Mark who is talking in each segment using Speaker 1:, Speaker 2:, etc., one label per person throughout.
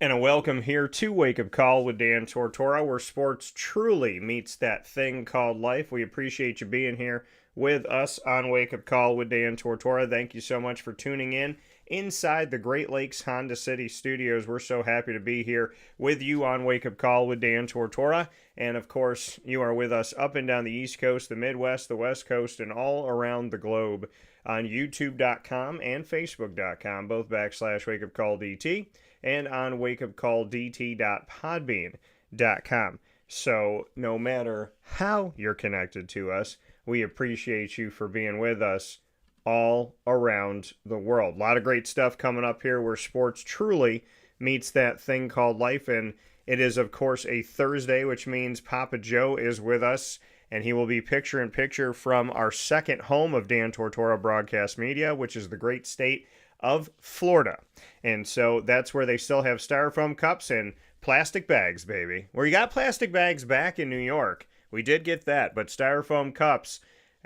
Speaker 1: And a welcome here to Wake Up Call with Dan Tortora, where sports truly meets that thing called life. We appreciate you being here with us on Wake Up Call with Dan Tortora. Thank you so much for tuning in inside the Great Lakes Honda City studios. We're so happy to be here with you on Wake Up Call with Dan Tortora. And of course, you are with us up and down the East Coast, the Midwest, the West Coast, and all around the globe on YouTube.com and Facebook.com, both /WakeUpCallDT. And on wakeupcalldt.podbean.com. So no matter how you're connected to us, we appreciate you for being with us all around the world. A lot of great stuff coming up here where sports truly meets that thing called life. And it is, of course, a Thursday, which means Papa Joe is with us. And he will be picture-in-picture from our second home of Dan Tortora Broadcast Media, which is the great state of Florida. And so that's where they still have styrofoam cups and plastic bags, baby. Where you got plastic bags back in New York. We did get that, but styrofoam cups.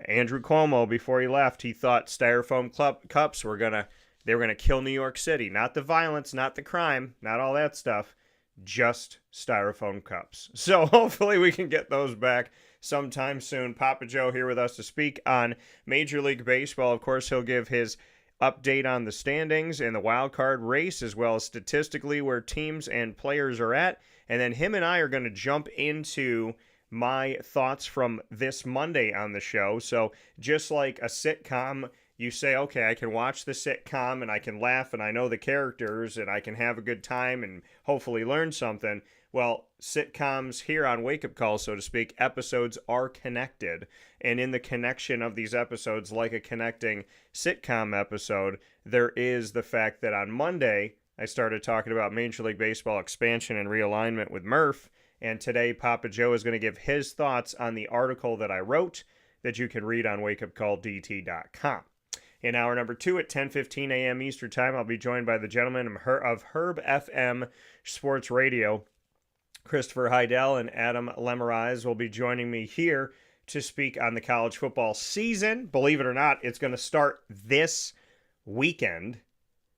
Speaker 1: Andrew Cuomo, before he left, he thought styrofoam cups were gonna kill New York City. Not the violence, not the crime, not all that stuff. Just styrofoam cups. So hopefully we can get those back sometime soon. Papa Joe here with us to speak on Major League Baseball. Of course, he'll give his update on the standings and the wild card race, as well as statistically where teams and players are at. And then him and I are going to jump into my thoughts from this Monday on the show. So just like a sitcom, you say, okay, I can watch the sitcom and I can laugh and I know the characters and I can have a good time and hopefully learn something. Well, sitcoms here on Wake Up Call, so to speak, episodes are connected. And in the connection of these episodes, like a connecting sitcom episode, there is the fact that on Monday, I started talking about Major League Baseball expansion and realignment with Murph. And today, Papa Joe is going to give his thoughts on the article that I wrote that you can read on wakeupcalldt.com. In hour number 2 at 10:15 a.m. Eastern Time, I'll be joined by the gentlemen of HerbFM Sports Radio. Christopher Heidel and Adam Lemerise will be joining me here to speak on the college football season. Believe it or not, it's going to start this weekend.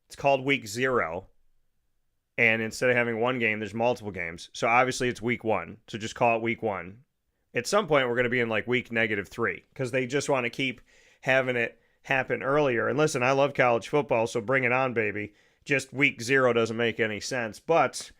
Speaker 1: It's called Week 0. And instead of having one game, there's multiple games. So obviously it's Week 1. So just call it Week 1. At some point, we're going to be in like Week -3 because they just want to keep having it happen earlier. And listen, I love college football, so bring it on, baby. Just Week 0 doesn't make any sense. But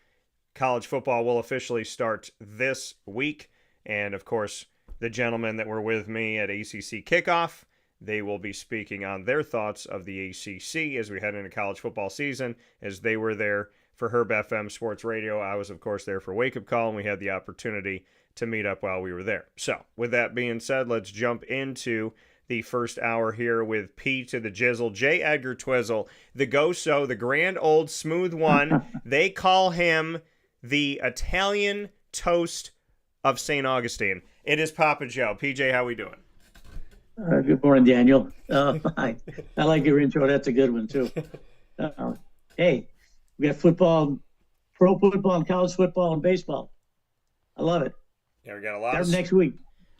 Speaker 1: college football will officially start this week. And, of course, the gentlemen that were with me at ACC Kickoff, they will be speaking on their thoughts of the ACC as we head into college football season, as they were there for HerbFM Sports Radio. I was, of course, there for Wake Up Call, and we had the opportunity to meet up while we were there. So, with that being said, let's jump into the first hour here with P to the Jizzle, J. Edgar Twizzle, the Go-So, the grand old smooth one. They call him the Italian toast of St. Augustine. It is Papa Joe. PJ, how we doing?
Speaker 2: Good morning, Daniel. I like your intro. That's a good one, too. Hey, we got football, pro football, and college football, and baseball. I love it.
Speaker 1: Yeah, we got a lot
Speaker 2: of next week.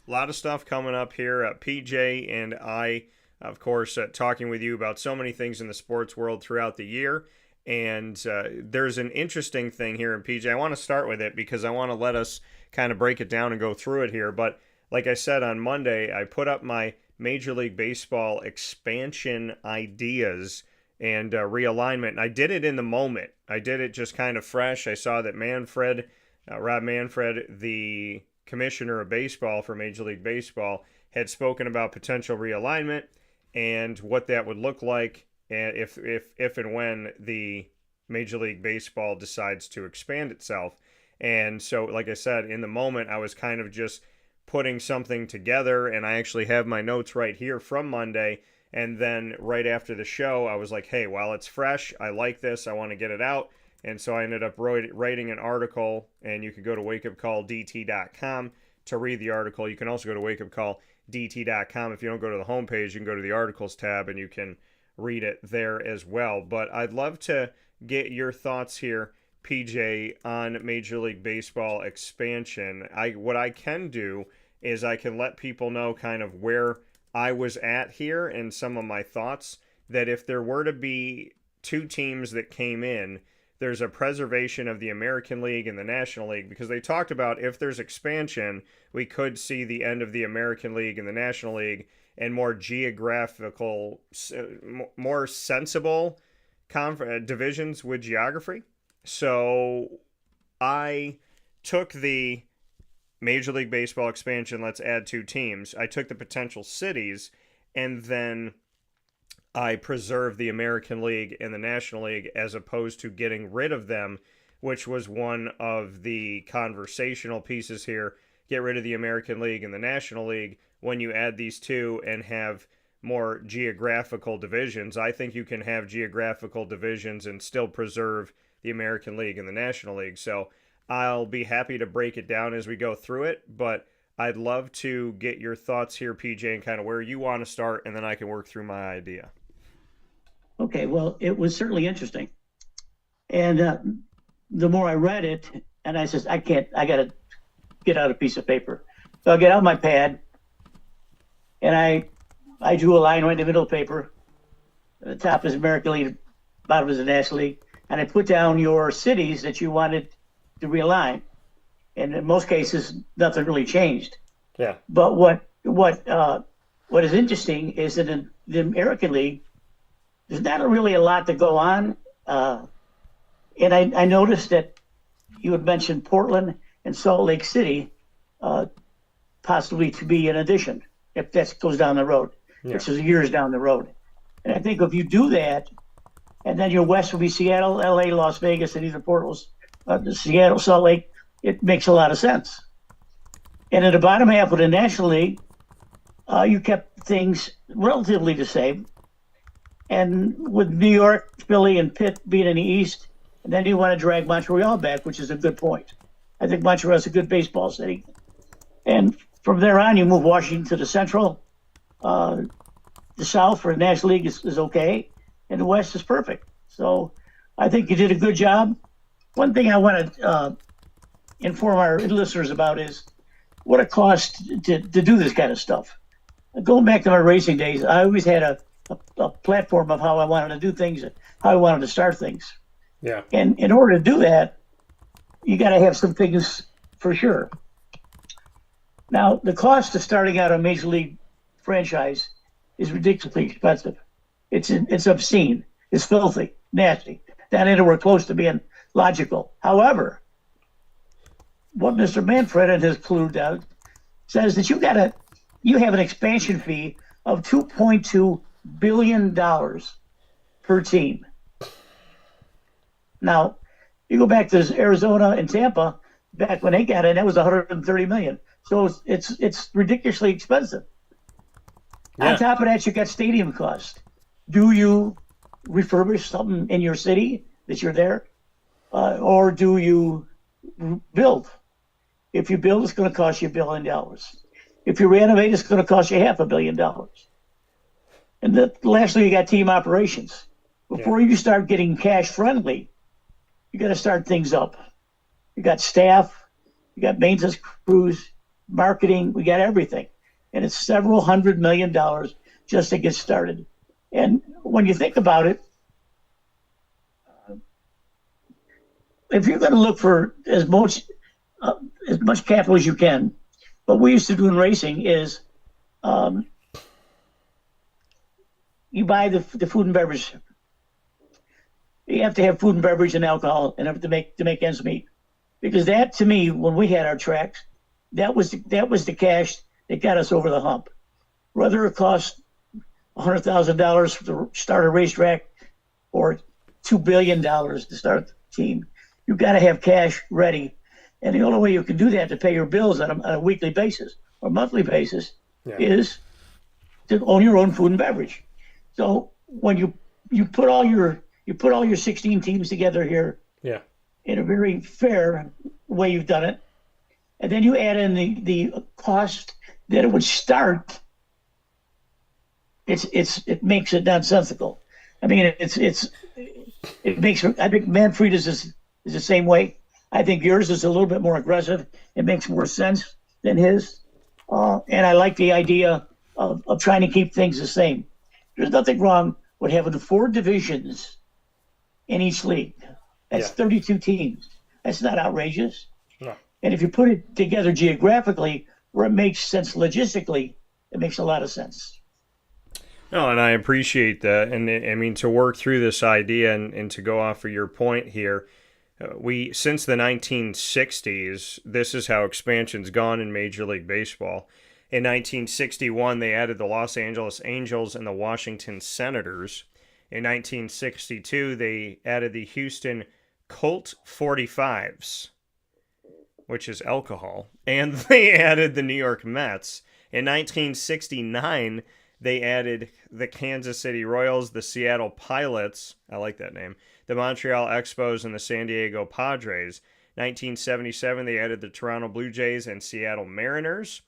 Speaker 1: A lot of stuff coming up here. PJ and I, of course, talking with you about so many things in the sports world throughout the year. And there's an interesting thing here in PJ. I want to start with it because I want to let us kind of break it down and go through it here. But like I said on Monday, I put up my Major League Baseball expansion ideas and realignment. And I did it in the moment. I did it just kind of fresh. I saw that Rob Manfred, the commissioner of baseball for Major League Baseball, had spoken about potential realignment and what that would look like. And if and when the Major League Baseball decides to expand itself. And so, like I said, in the moment, I was kind of just putting something together, and I actually have my notes right here from Monday. And then right after the show, I was like, hey, while it's fresh, I like this, I want to get it out. And so I ended up writing an article, and you can go to wakeupcalldt.com to read the article. You can also go to wakeupcalldt.com. If you don't go to the homepage, you can go to the articles tab, and you can read it there as well. But I'd love to get your thoughts here, PJ, on Major League Baseball expansion. What I can do is I can let people know kind of where I was at here and some of my thoughts, that if there were to be two teams that came in there's a preservation of the American League and the National League, because they talked about if there's expansion, we could see the end of the American League and the National League and more geographical, more sensible divisions with geography. So I took the Major League Baseball expansion, let's add 2 teams. I took the potential cities, and then I preserved the American League and the National League as opposed to getting rid of them, which was one of the conversational pieces here. Get rid of the American League and the National League. When you add these 2 and have more geographical divisions, I think you can have geographical divisions and still preserve the American League and the National League. So I'll be happy to break it down as we go through it, but I'd love to get your thoughts here, PJ, and kind of where you want to start, and then I can work through my idea.
Speaker 2: Okay, well, it was certainly interesting. And the more I read it, and I says, I got to get out a piece of paper. So I get out my pad, and I drew a line right in the middle of the paper. The top is American League, bottom is the National League. And I put down your cities that you wanted to realign. And in most cases, nothing really changed.
Speaker 1: Yeah.
Speaker 2: But what is interesting is that in the American League, there's not really a lot to go on. And I noticed that you had mentioned Portland and Salt Lake City possibly to be an addition, if that goes down the road, which is years down the road. And I think if you do that, and then your west will be Seattle, LA, Las Vegas, and either Portals, Seattle, Salt Lake, it makes a lot of sense. And in the bottom half of the National League, you kept things relatively the same. And with New York, Philly, and Pitt being in the East, and then you want to drag Montreal back, which is a good point. I think Montreal's a good baseball city. And from there on, you move Washington to the Central. The South for the National League is okay, and the West is perfect. So I think you did a good job. One thing I want to inform our listeners about is what it costs to do this kind of stuff. Going back to my racing days, I always had a platform of how I wanted to do things, how I wanted to start things.
Speaker 1: Yeah.
Speaker 2: And in order to do that, you got to have some things for sure. Now, the cost of starting out a major league franchise is ridiculously expensive. It's obscene. It's filthy, nasty. Not anywhere close to being logical. However, what Mr. Manfred and his crew does says that you have an expansion fee of $2.2 billion per team. Now, you go back to Arizona and Tampa, back when they got in, that was $130 million. So it's ridiculously expensive. Yeah. On top of that, you got stadium costs. Do you refurbish something in your city that you're there, or do you build? If you build, it's going to cost you $1 billion. If you renovate, it's going to cost you $500 million. And lastly, you got team operations. Before you start getting cash friendly, you got to start things up. You got staff, you got maintenance crews, marketing, we got everything. And it's several $100 million just to get started. And when you think about it, if you're going to look for as much capital as you can, what we used to do in racing is you buy the food and beverage. You have to have food and beverage and alcohol and to make ends meet, because that, to me, when we had our tracks, that was the cash that got us over the hump. Whether it cost $100,000 to start a racetrack or $2 billion to start the team, you've got to have cash ready. And the only way you can do that to pay your bills on a weekly basis or monthly basis is to own your own food and beverage. So when you put all your 16 teams together here in a very fair way, you've done it, and then you add in the cost that it would start, it makes it nonsensical. I mean, it makes, I think Manfred is the same way. I think yours is a little bit more aggressive. It makes more sense than his. And I like the idea of trying to keep things the same. There's nothing wrong with having 4 divisions in each league. That's
Speaker 1: Yeah.
Speaker 2: 32 teams. That's not outrageous.
Speaker 1: No.
Speaker 2: And if you put it together geographically, where it makes sense logistically, it makes a lot of sense.
Speaker 1: No, and I appreciate that. And I mean, to work through this idea and to go off of your point here, we since the 1960s, this is how expansion's gone in Major League Baseball. In 1961, they added the Los Angeles Angels and the Washington Senators. In 1962, they added the Houston Colt 45s, which is alcohol, and they added the New York Mets. In 1969, they added the Kansas City Royals, the Seattle Pilots, I like that name, the Montreal Expos, and the San Diego Padres. 1977, they added the Toronto Blue Jays and Seattle Mariners.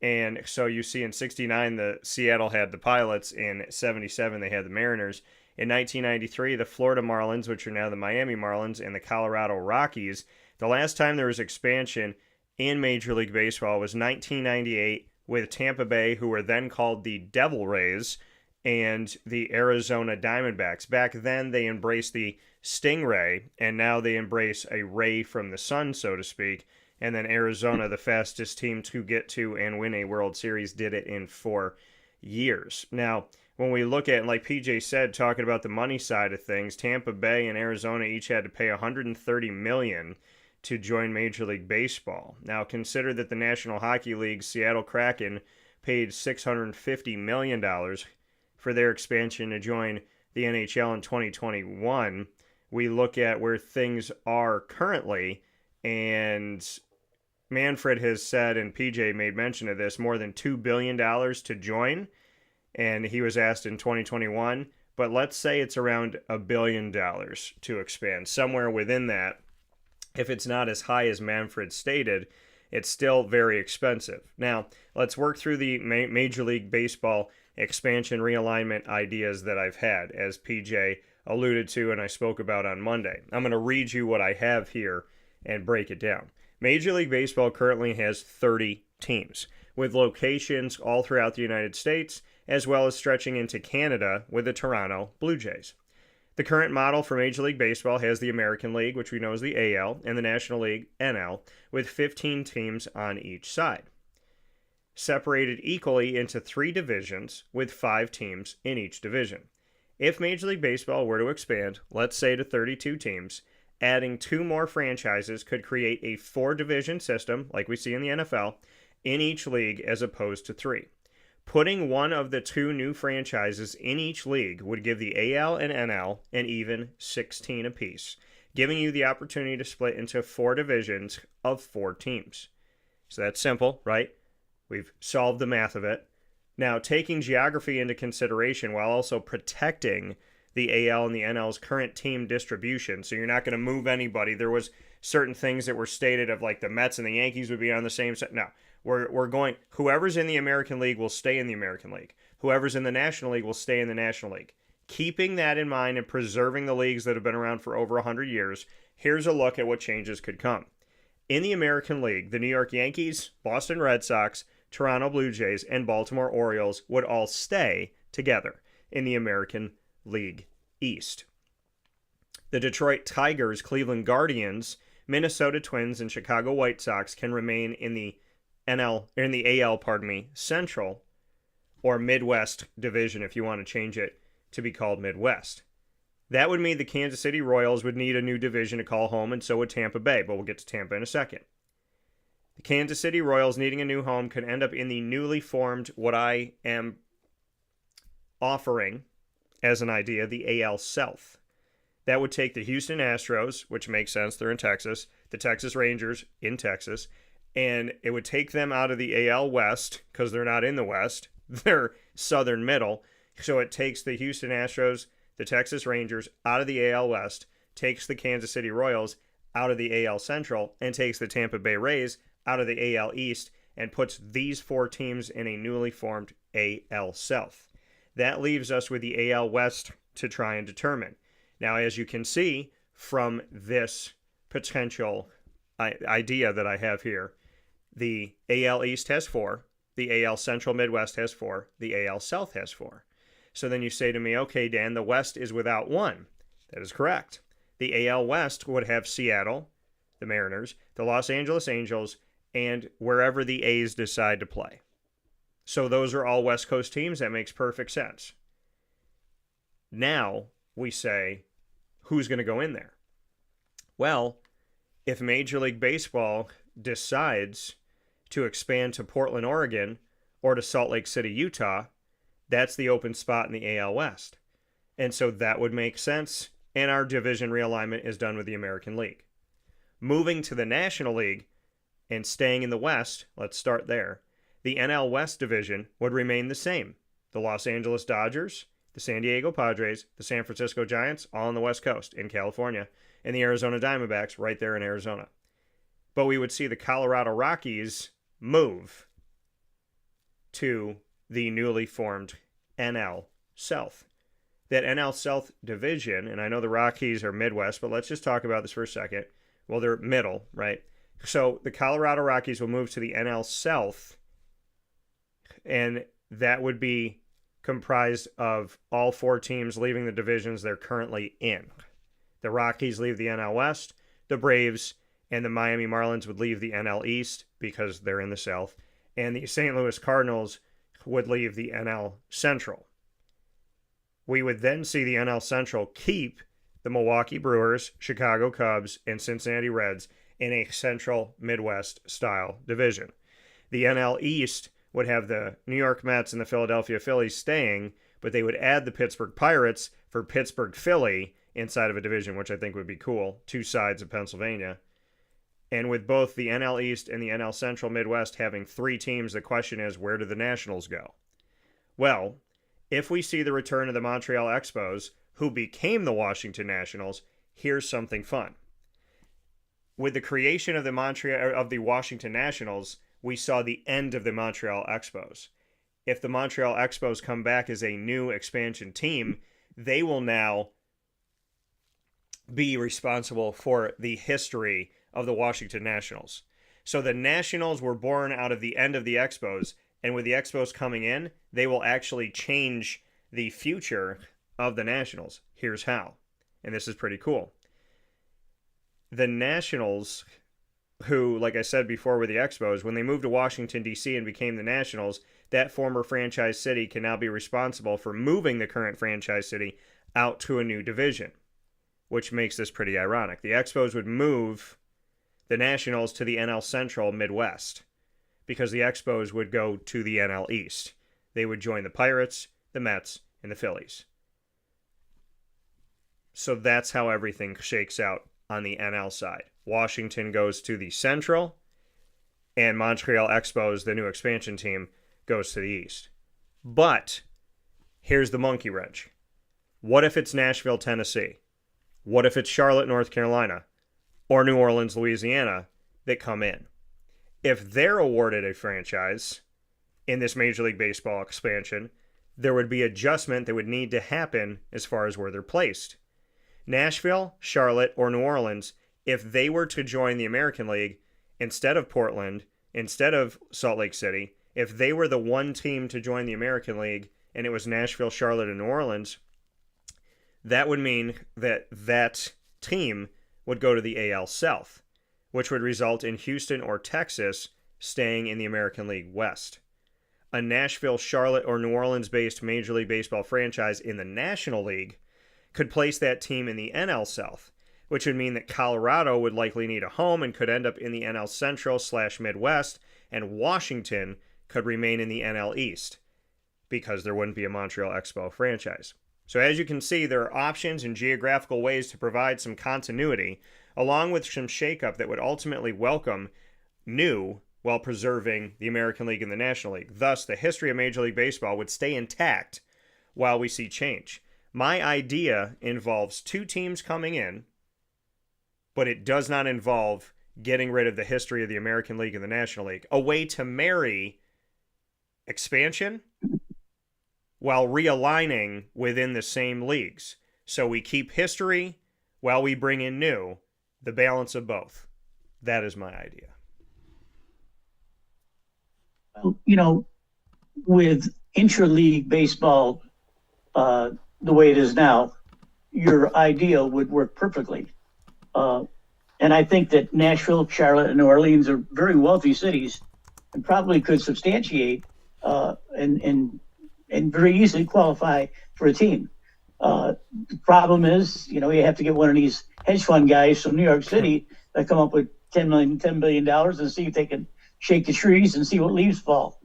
Speaker 1: And so you see in 69, the Seattle had the Pilots. In 77, they had the Mariners. In 1993, the Florida Marlins, which are now the Miami Marlins, and the Colorado Rockies. The last time there was expansion in Major League Baseball was 1998 with Tampa Bay, who were then called the Devil Rays, and the Arizona Diamondbacks. Back then, they embraced the Stingray, and now they embrace a ray from the sun, so to speak. And then Arizona, the fastest team to get to and win a World Series, did it in 4 years. Now, when we look at, like PJ said, talking about the money side of things, Tampa Bay and Arizona each had to pay $130 million to join Major League Baseball. Now, consider that the National Hockey League Seattle Kraken paid $650 million for their expansion to join the NHL in 2021. We look at where things are currently, and Manfred has said, and PJ made mention of this, more than $2 billion to join, and he was asked in 2021, but let's say it's around $1 billion to expand, somewhere within that. If it's not as high as Manfred stated, it's still very expensive. Now, let's work through the Major League Baseball expansion realignment ideas that I've had, as PJ alluded to and I spoke about on Monday. I'm going to read you what I have here and break it down. Major League Baseball currently has 30 teams, with locations all throughout the United States, as well as stretching into Canada with the Toronto Blue Jays. The current model for Major League Baseball has the American League, which we know is the AL, and the National League, NL, with 15 teams on each side, separated equally into 3 divisions with 5 teams in each division. If Major League Baseball were to expand, let's say to 32 teams, adding 2 more franchises could create a 4-division system, like we see in the NFL, in each league as opposed to 3. Putting one of the 2 new franchises in each league would give the AL and NL an even 16 apiece, giving you the opportunity to split into 4 divisions of 4 teams. So that's simple, right? We've solved the math of it. Now, taking geography into consideration while also protecting the AL and the NL's current team distribution, so you're not going to move anybody. There was certain things that were stated of like the Mets and the Yankees would be on the same side. No. We're going, whoever's in the American League will stay in the American League. Whoever's in the National League will stay in the National League. Keeping that in mind and preserving the leagues that have been around for over 100 years, here's a look at what changes could come. In the American League, the New York Yankees, Boston Red Sox, Toronto Blue Jays, and Baltimore Orioles would all stay together in the American League East. The Detroit Tigers, Cleveland Guardians, Minnesota Twins, and Chicago White Sox can remain in the AL, Central or Midwest division if you want to change it to be called Midwest. That would mean the Kansas City Royals would need a new division to call home, and so would Tampa Bay, but we'll get to Tampa in a second. The Kansas City Royals needing a new home could end up in the newly formed, what I am offering as an idea, the AL South. That would take the Houston Astros, which makes sense, they're in Texas, the Texas Rangers in Texas, and it would take them out of the AL West, because they're not in the West, they're southern middle, so it takes the Houston Astros, the Texas Rangers out of the AL West, takes the Kansas City Royals out of the AL Central, and takes the Tampa Bay Rays out of the AL East, and puts these 4 teams in a newly formed AL South. That leaves us with the AL West to try and determine. Now, as you can see from this potential idea that I have here, the AL East has 4, the AL Central Midwest has 4, the AL South has 4. So then you say to me, okay, Dan, the West is without 1. That is correct. The AL West would have Seattle, the Mariners, the Los Angeles Angels, and wherever the A's decide to play. So those are all West Coast teams. That makes perfect sense. Now we say, who's going to go in there? Well, if Major League Baseball decides to expand to Portland, Oregon, or to Salt Lake City, Utah, that's the open spot in the AL West. And so that would make sense, and our division realignment is done with the American League. Moving to the National League and staying in the West, let's start there. The NL West division would remain the same. The Los Angeles Dodgers, the San Diego Padres, the San Francisco Giants, all on the West Coast in California, and the Arizona Diamondbacks right there in Arizona. But we would see the Colorado Rockies move to the newly formed NL South. That NL South division, and I know the Rockies are Midwest, but let's just talk about this for a second. Well, they're middle, right? So the Colorado Rockies will move to the NL South, and that would be comprised of all 4 teams leaving the divisions they're currently in. The Rockies leave the NL West, the Braves and the Miami Marlins would leave the NL East because they're in the South, and the St. Louis Cardinals would leave the NL Central. We would then see the NL Central keep the Milwaukee Brewers, Chicago Cubs, and Cincinnati Reds in a Central Midwest style division. The NL East would have the New York Mets and the Philadelphia Phillies staying, but they would add the Pittsburgh Pirates for Pittsburgh Philly inside of a division, which I think would be cool. 2 sides of Pennsylvania. And with both the NL East and the NL Central Midwest having 3 teams, the question is, where do the Nationals go? Well, if we see the return of the Montreal Expos, who became the Washington Nationals, here's something fun. With the creation of the Washington Nationals, we saw the end of the Montreal Expos. If the Montreal Expos come back as a new expansion team, they will now be responsible for the history of the Washington Nationals. So the Nationals were born out of the end of the Expos, and with the Expos coming in, they will actually change the future of the Nationals. Here's how. And this is pretty cool. The Nationals, who, like I said before, were the Expos, when they moved to Washington, D.C. and became the Nationals, that former franchise city can now be responsible for moving the current franchise city out to a new division, which makes this pretty ironic. The Expos would move the Nationals to the NL Central Midwest because the Expos would go to the NL East. They would join the Pirates, the Mets, and the Phillies. So that's how everything shakes out on the NL side. Washington goes to the Central, and Montreal Expos, the new expansion team, goes to the East. But here's the monkey wrench. What if it's Nashville, Tennessee? What if it's Charlotte, North Carolina? Or New Orleans, Louisiana that come in? If they're awarded a franchise in this Major League Baseball expansion, there would be adjustment that would need to happen as far as where they're placed. Nashville, Charlotte, or New Orleans, if they were to join the American League instead of Portland, instead of Salt Lake City, if they were the one team to join the American League and it was Nashville, Charlotte, and New Orleans, that would mean that that team would go to the AL South, which would result in Houston or Texas staying in the American League West. A Nashville, Charlotte, or New Orleans-based Major League Baseball franchise in the National League could place that team in the NL South, which would mean that Colorado would likely need a home and could end up in the NL Central/Midwest, and Washington could remain in the NL East because there wouldn't be a Montreal Expo franchise. So as you can see, there are options and geographical ways to provide some continuity, along with some shakeup that would ultimately welcome new while preserving the American League and the National League. Thus, the history of Major League Baseball would stay intact while we see change. My idea involves 2 teams coming in, but it does not involve getting rid of the history of the American League and the National League. A way to marry expansion while realigning within the same leagues. So we keep history while we bring in new, the balance of both. That is my idea.
Speaker 2: Well, with intra-league baseball the way it is now, your idea would work perfectly. And I think that Nashville, Charlotte, and New Orleans are very wealthy cities and probably could substantiate and very easily qualify for a team. The problem is, you have to get one of these hedge fund guys from New York City that come up with $10 billion and see if they can shake the trees and see what leaves fall.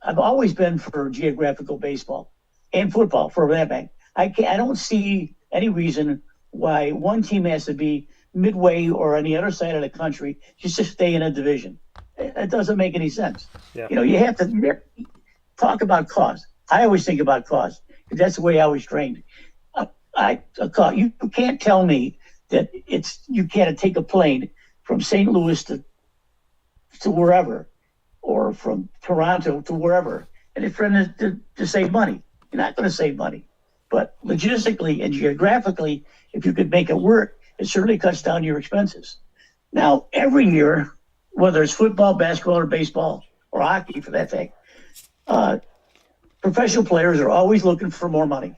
Speaker 2: I've always been for geographical baseball and football for that matter. I don't see any reason why one team has to be midway or on the other side of the country just to stay in a division. It doesn't make any sense.
Speaker 1: Yeah.
Speaker 2: You have to talk about cost. I always think about cost because that's the way I was trained. You can't tell me that you can't take a plane from St. Louis to wherever, or from Toronto to wherever, and it's to save money. You're not going to save money. But logistically and geographically, if you could make it work, it certainly cuts down your expenses. Now, every year, whether it's football, basketball, or baseball, or hockey for that fact, professional players are always looking for more money.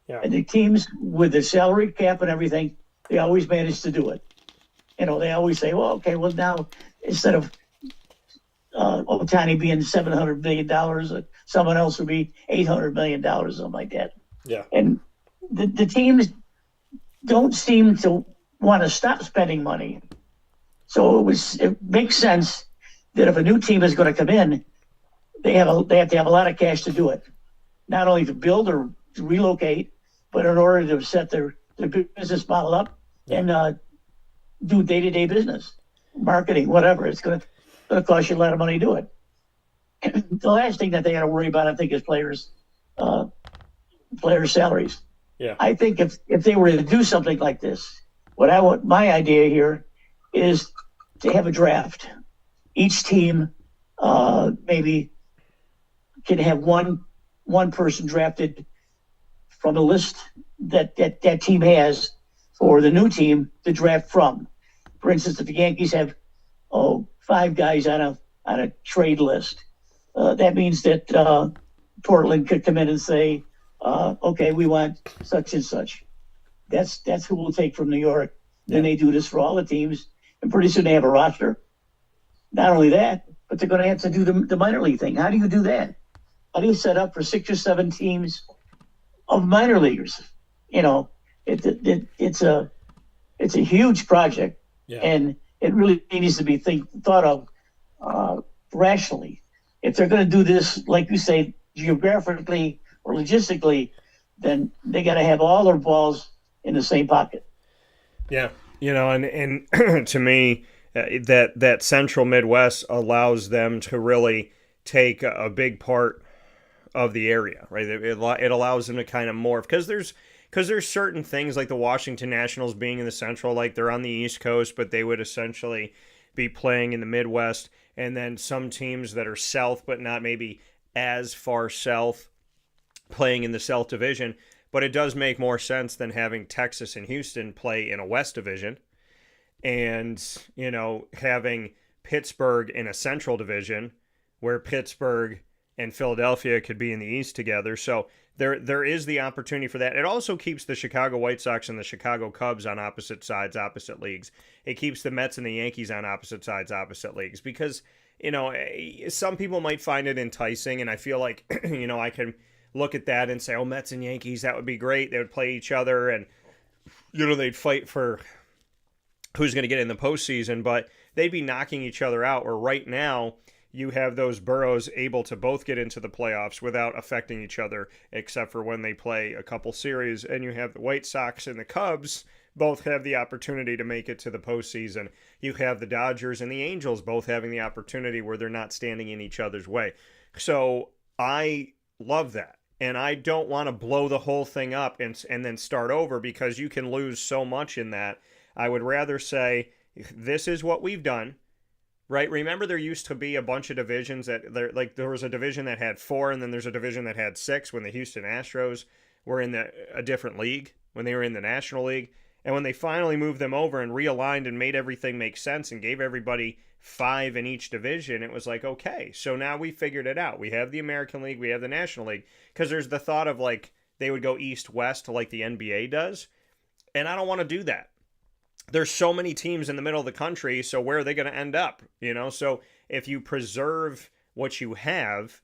Speaker 1: Yeah.
Speaker 2: And the teams with the salary cap and everything, they always manage to do it. They always say, well, okay, well now, instead of Ohtani being $700 million, someone else would be $800 million, something like that.
Speaker 1: Yeah.
Speaker 2: And the teams don't seem to want to stop spending money. So it makes sense that if a new team is going to come in, they have to have a lot of cash to do it, not only to build or to relocate, but in order to set their business model up and do day-to-day business, marketing, whatever. It's going to cost you a lot of money to do it. And the last thing that they got to worry about, I think, is players' salaries.
Speaker 1: Yeah.
Speaker 2: I think if they were to do something like this, my idea here is to have a draft. Each team maybe can have one person drafted from a list that team has for the new team to draft from. For instance, if the Yankees have 5 guys on a trade list, that means that Portland could come in and say, okay, we want such and such. That's who we'll take from New York. Then they do this for all the teams, and pretty soon they have a roster. Not only that, but they're going to have to do the minor league thing. How do you do that? How do you set up for 6 or 7 teams of minor leaguers? It's a huge project, and it really needs to be thought of rationally. If they're going to do this, like you say, geographically or logistically, then they got to have all their balls in the same pocket.
Speaker 1: Yeah, and to me, that central Midwest allows them to really take a big part of the area, right? It allows them to kind of morph because there's certain things like the Washington Nationals being in the Central, like they're on the East Coast, but they would essentially be playing in the Midwest, and then some teams that are South, but not maybe as far south, playing in the South Division. But it does make more sense than having Texas and Houston play in a West Division and, having Pittsburgh in a Central Division where Pittsburgh and Philadelphia could be in the East together. So there is the opportunity for that. It also keeps the Chicago White Sox and the Chicago Cubs on opposite sides, opposite leagues. It keeps the Mets and the Yankees on opposite sides, opposite leagues. Because, some people might find it enticing, and I feel like, I can look at that and say, oh, Mets and Yankees, that would be great. They would play each other, and, they'd fight for who's going to get in the postseason, but they'd be knocking each other out. Or right now, you have those boroughs able to both get into the playoffs without affecting each other, except for when they play a couple series. And you have the White Sox and the Cubs both have the opportunity to make it to the postseason. You have the Dodgers and the Angels both having the opportunity where they're not standing in each other's way. So I love that. And I don't want to blow the whole thing up and then start over, because you can lose so much in that. I would rather say, this is what we've done. Right? Remember, there used to be a bunch of divisions there was a division that had 4, and then there's a division that had 6 when the Houston Astros were in a different league, when they were in the National League. And when they finally moved them over and realigned and made everything make sense and gave everybody 5 in each division, it was like, okay, so now we figured it out. We have the American League, we have the National League, because there's the thought of like they would go east-west like the NBA does, and I don't want to do that. There's so many teams in the middle of the country, so where are they going to end up? So if you preserve what you have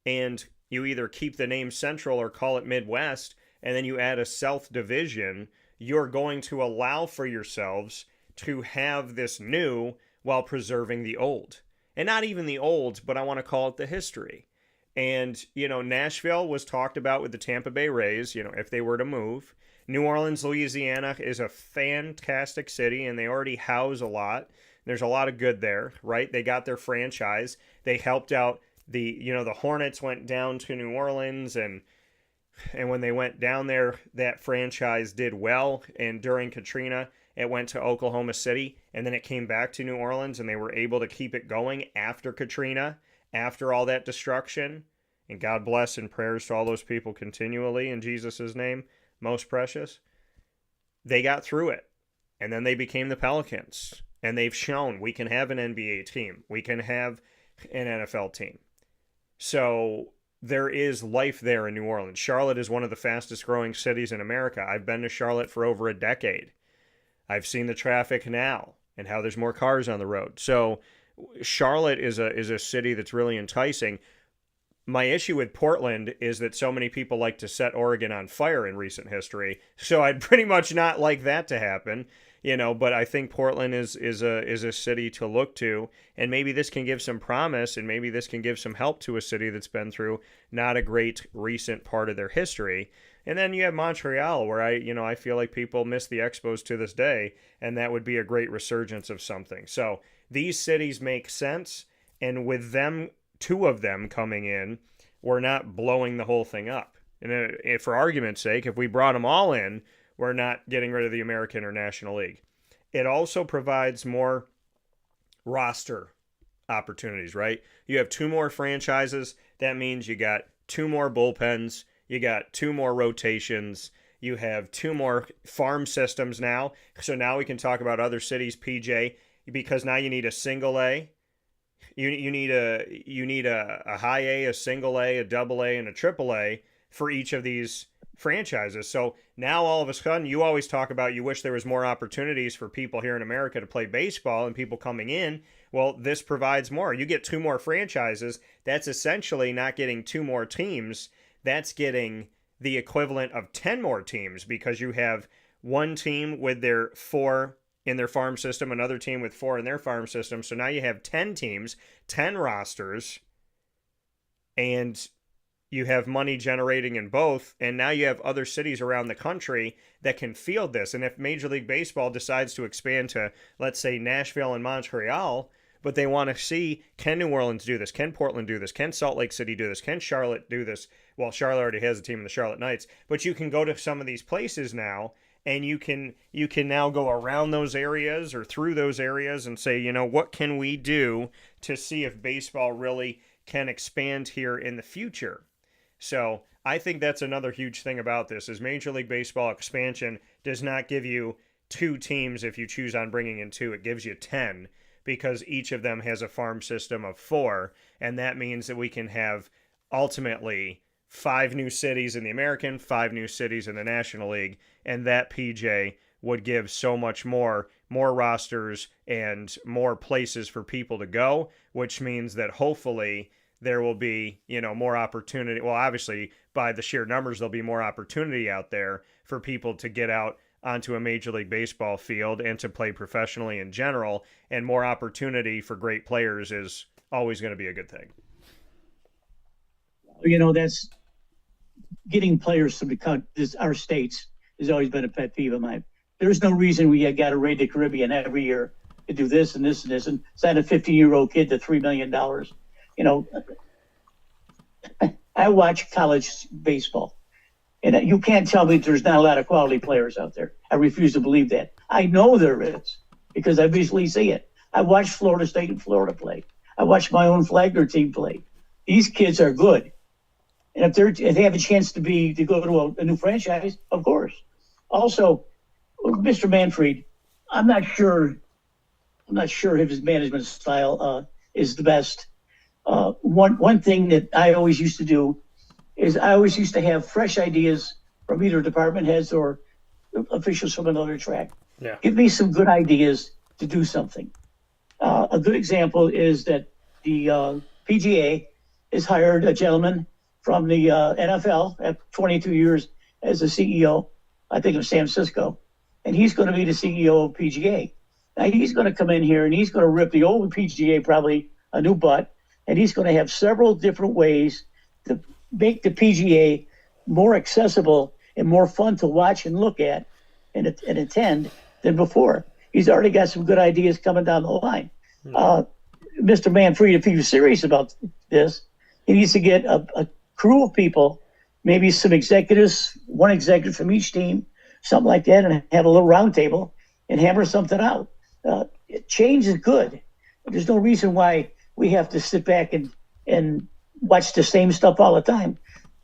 Speaker 1: and you either keep the name Central or call it Midwest, and then you add a South division, you're going to allow for yourselves to have this new while preserving the old. And not even the old, but I want to call it the history. And, Nashville was talked about with the Tampa Bay Rays, if they were to move. New Orleans, Louisiana is a fantastic city, and they already house a lot. There's a lot of good there, right? They got their franchise. They helped out the Hornets went down to New Orleans, and when they went down there, that franchise did well. And during Katrina, it went to Oklahoma City, and then it came back to New Orleans, and they were able to keep it going after Katrina, after all that destruction. And God bless and prayers to all those people continually in Jesus' name, most precious. They got through it, and then they became the Pelicans, and they've shown we can have an NBA team. We can have an NFL team. So there is life there in New Orleans. Charlotte is one of the fastest growing cities in America. I've been to Charlotte for over a decade. I've seen the traffic now and how there's more cars on the road. So Charlotte is a city that's really enticing. My issue with Portland is that so many people like to set Oregon on fire in recent history. So I'd pretty much not like that to happen, but I think Portland is a city to look to, and maybe this can give some promise, and maybe this can give some help to a city that's been through not a great recent part of their history. And then you have Montreal, where I feel like people miss the Expos to this day, and that would be a great resurgence of something. So these cities make sense, and with them, 2 of them coming in, we're not blowing the whole thing up. And for argument's sake, if we brought them all in, we're not getting rid of the American or National League. It also provides more roster opportunities, right? You have 2 more franchises. That means you got 2 more bullpens. You got 2 more rotations. You have 2 more farm systems now. So now we can talk about other cities, PJ, because now you need a single A. You need a high A, a single A, a double A, and a triple A for each of these franchises. So now all of a sudden, you always talk about you wish there was more opportunities for people here in America to play baseball and people coming in. Well, this provides more. You get 2 more franchises. That's essentially not getting 2 more teams. That's getting the equivalent of 10 more teams, because you have 1 team with their 4 in their farm system, another team with 4 in their farm system. So now you have 10 teams, 10 rosters, and you have money generating in both. And now you have other cities around the country that can field this. And if Major League Baseball decides to expand to, let's say, Nashville and Montreal, but they want to see, can New Orleans do this? Can Portland do this? Can Salt Lake City do this? Can Charlotte do this? Well, Charlotte already has a team in the Charlotte Knights, but you can go to some of these places now, and you can now go around those areas or through those areas and say, what can we do to see if baseball really can expand here in the future? So I think that's another huge thing about this is Major League Baseball expansion does not give you 2 teams if you choose on bringing in 2. It gives you 10, because each of them has a farm system of 4, and that means that we can have ultimately 5 new cities in the American, 5 new cities in the National League, and that, PJ, would give so much more rosters and more places for people to go, which means that hopefully there will be, more opportunity. Well, obviously, by the sheer numbers, there'll be more opportunity out there for people to get out onto a Major League Baseball field and to play professionally in general, and more opportunity for great players is always going to be a good thing.
Speaker 2: That's getting players from our states has always been a pet peeve of mine. There's no reason we got to raid the Caribbean every year to do this and this and this and sign a 15-year-old kid to $3 million. I watch college baseball, and you can't tell me there's not a lot of quality players out there. I refuse to believe that. I know there is, because I visually see it. I watch Florida State and Florida play. I watch my own Flagler team play. These kids are good. And if they have a chance to go to a new franchise, of course. Also, Mr. Manfred, I'm not sure I'm not sure if his management style is the best. One thing that I always used to do is I always used to have fresh ideas from either department heads or officials from another track.
Speaker 1: Yeah.
Speaker 2: Give me some good ideas to do something. A good example is that the PGA has hired a gentleman from the NFL at 22 years as a CEO, I think of San Francisco, and he's going to be the CEO of PGA. Now he's going to come in here and he's going to rip the old PGA probably a new butt, and he's going to have several different ways to make the PGA more accessible and more fun to watch and look at and attend than before. He's already got some good ideas coming down the line. Mr. Manfred, if he was serious about this, he needs to get a crew of people, maybe some executives, one executive from each team, something like that, and have a little round table and hammer something out. Change is good. There's no reason why we have to sit back and watch the same stuff all the time.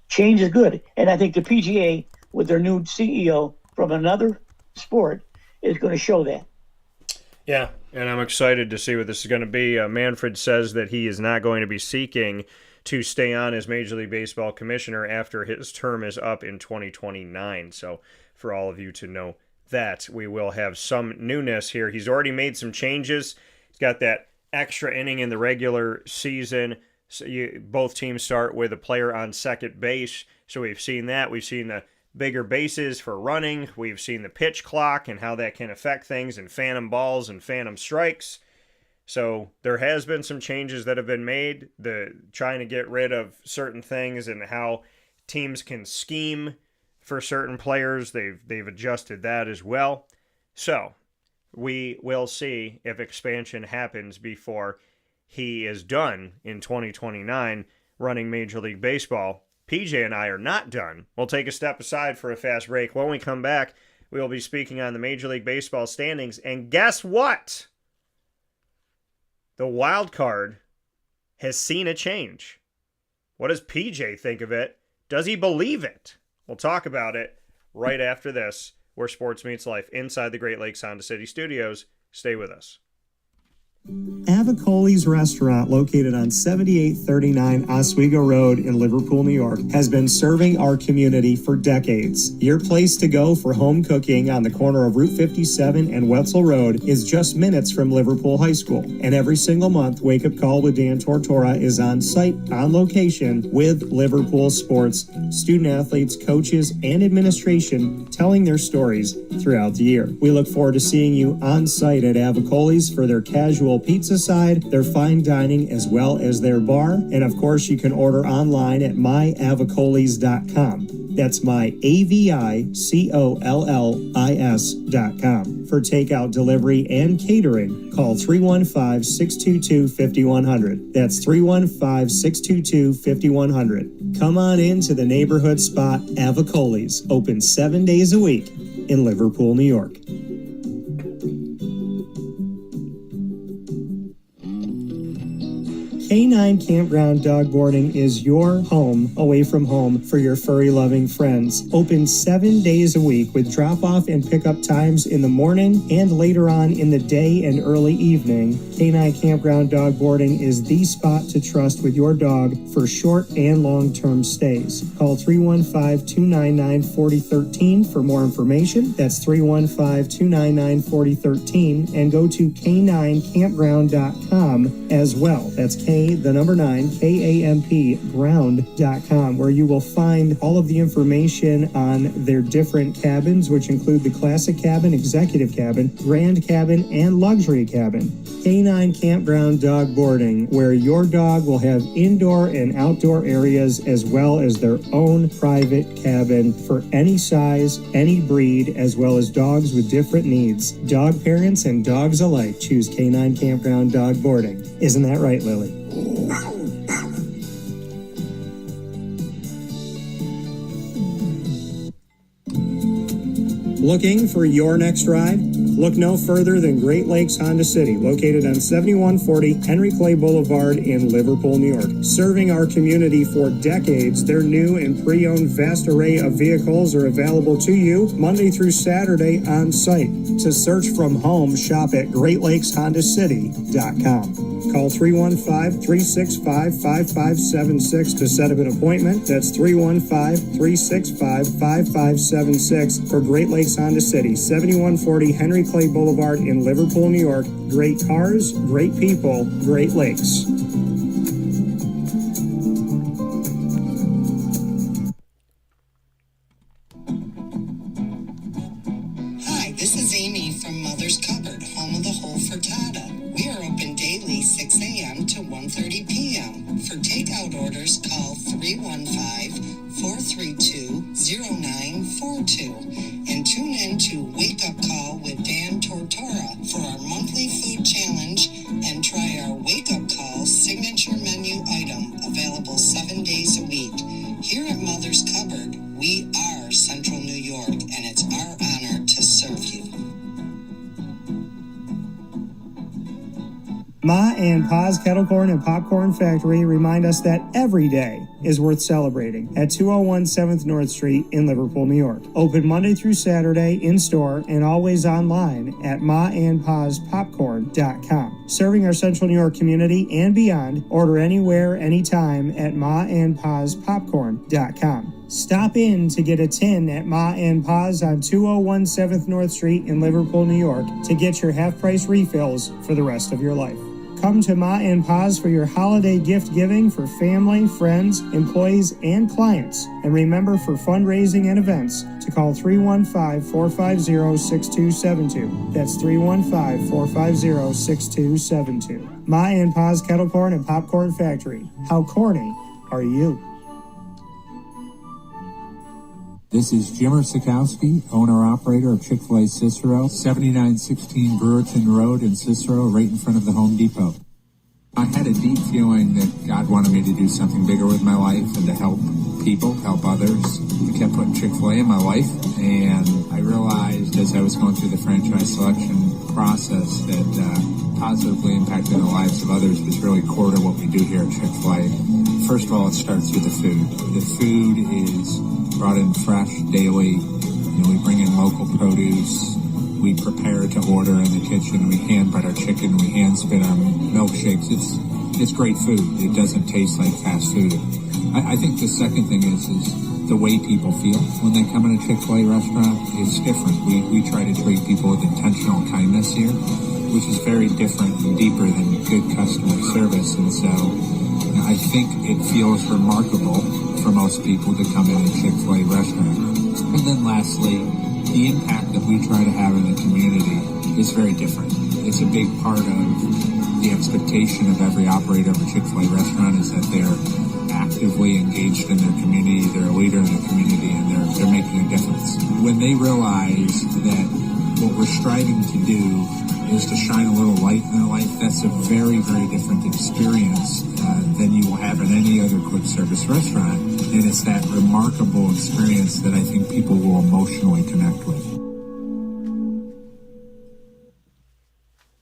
Speaker 2: Change is good. And I think the PGA, with their new CEO from another sport, is going to show that.
Speaker 1: Yeah, and I'm excited to see what this is going to be. Manfred says that he is not going to be seeking to stay on as Major League Baseball commissioner after his term is up in 2029. So for all of you to know that, we will have some newness here. He's already made some changes. He's got that extra inning in the regular season. So both teams start with a player on second base. So we've seen that. We've seen the bigger bases for running. We've seen the pitch clock and how that can affect things, and phantom balls and phantom strikes. So there has been some changes that have been made, trying to get rid of certain things and how teams can scheme for certain players. They've adjusted that as well. So we will see if expansion happens before he is done in 2029 running Major League Baseball. PJ and I are not done. We'll take a step aside for a fast break. When we come back, we will be speaking on the Major League Baseball standings. And guess what? The wild card has seen a change. What does PJ think of it? Does he believe it? We'll talk about it right after this, where sports meets life, inside the Great Lakes Honda City Studios. Stay with us.
Speaker 3: Avicoli's restaurant, located on 7839 Oswego Road in Liverpool, New York, has been serving our community for decades. Your place to go for home cooking on the corner of Route 57 and Wetzel Road is just minutes from Liverpool High School. And every single month, Wake Up Call with Dan Tortora is on site, on location, with Liverpool sports, student athletes, coaches, and administration telling their stories throughout the year. We look forward to seeing you on site at Avicoli's for their casual pizza side, their fine dining, as well as their bar. And of course, you can order online at myavicolis.com. That's myavicollis.com. For takeout, delivery, and catering, call 315-622-5100. That's 315-622-5100. Come on in to the neighborhood spot Avicoli's, open 7 days a week in Liverpool, New York. K9 Campground Dog Boarding is your home away from home for your furry-loving friends. Open 7 days a week with drop-off and pickup times in the morning and later on in the day and early evening. K9 Campground Dog Boarding is the spot to trust with your dog for short and long-term stays. Call 315-299-4013 for more information. That's 315-299-4013, and go to k9campground.com as well. That's K9, ground.com, where you will find all of the information on their different cabins, which include the classic cabin, executive cabin, grand cabin, and luxury cabin. K9 Campground Dog Boarding, where your dog will have indoor and outdoor areas as well as their own private cabin for any size, any breed, as well as dogs with different needs. Dog parents and dogs alike choose K9 Campground Dog Boarding. Isn't that right, Lily? Looking for your next ride? Look no further than Great Lakes Honda City, located on 7140 Henry Clay Boulevard in Liverpool, New York. Serving our community for decades, their new and pre-owned vast array of vehicles are available to you Monday through Saturday on site. To search from home, shop at GreatLakesHondaCity.com. Call 315-365-5576 to set up an appointment. That's 315-365-5576 for Great Lakes Honda City, 7140 Henry Clay Boulevard in Liverpool, New York. Great cars, great people, Great Lakes.
Speaker 4: Hi, this is Amy from Mother's Cupboard, home of the whole frittata. We are open daily 6 a.m. to 1:30 p.m. For takeout orders, call 315-432-0942 and tune in to Wake Up Call with Dan Tortora for our monthly food challenge and try our Wake Up Call signature menu item available 7 days a week. Here at Mother's Cupboard, we are Central New York, and it's our honor to serve you.
Speaker 3: Ma and Pa's Kettle Corn and Popcorn Factory remind us that every day is worth celebrating at 201 7th North Street in Liverpool, New York. Open Monday through Saturday in-store and always online at maandpaspopcorn.com. Serving our Central New York community and beyond, order anywhere, anytime at maandpaspopcorn.com. Stop in to get a tin at Ma and Pa's on 201 7th North Street in Liverpool, New York to get your half-price refills for the rest of your life. Come to Ma and Pa's for your holiday gift giving for family, friends, employees, and clients. And remember, for fundraising and events, to call 315-450-6272. That's 315-450-6272. Ma and Pa's Kettle Corn and Popcorn Factory. How corny are you?
Speaker 5: This is Jimmer Sikowski, owner-operator of Chick-fil-A Cicero, 7916 Brewerton Road in Cicero, right in front of the Home Depot. I had a deep feeling that God wanted me to do something bigger with my life and to help people, help others. I kept putting Chick-fil-A in my life, and I realized as I was going through the franchise selection process that positively impacting the lives of others was really core to what we do here at Chick-fil-A. First of all, it starts with the food. The food is brought in fresh daily. We bring in local produce. We prepare to order in the kitchen. We hand bread our chicken. We hand spin our milkshakes. It's great food. It doesn't taste like fast food. I think the second thing is the way people feel when they come in a Chick-fil-A restaurant. It's different. We try to treat people with intentional kindness here, which is very different and deeper than good customer service. And so I think it feels remarkable for most people to come in a Chick-fil-A restaurant. And then lastly, the impact that we try to have in the community is very different. It's a big part of the expectation of every operator of a Chick-fil-A restaurant is that they're actively engaged in their community, they're a leader in the community, and they're making a difference. When they realize that what we're striving to do is to shine a little light in their life, that's a very, very different experience than you will have in any other quick service restaurant. And it's that remarkable experience that I think people will emotionally connect with.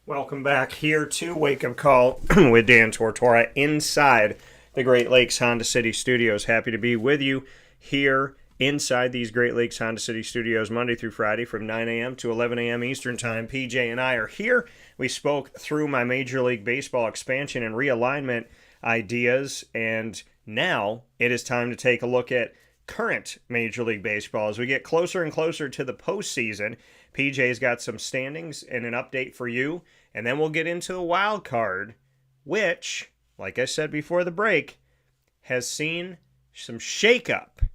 Speaker 1: Welcome back here to Wake Up Call with Dan Tortora inside the Great Lakes Honda City Studios. Happy to be with you here inside these Great Lakes Honda City Studios Monday through Friday from 9 a.m. to 11 a.m. Eastern Time. PJ and I are here. We spoke through my Major League Baseball expansion and realignment ideas, and now it is time to take a look at current Major League Baseball. As we get closer and closer to the postseason, PJ's got some standings and an update for you, and then we'll get into the wild card, which, like I said before the break, has seen some shakeup.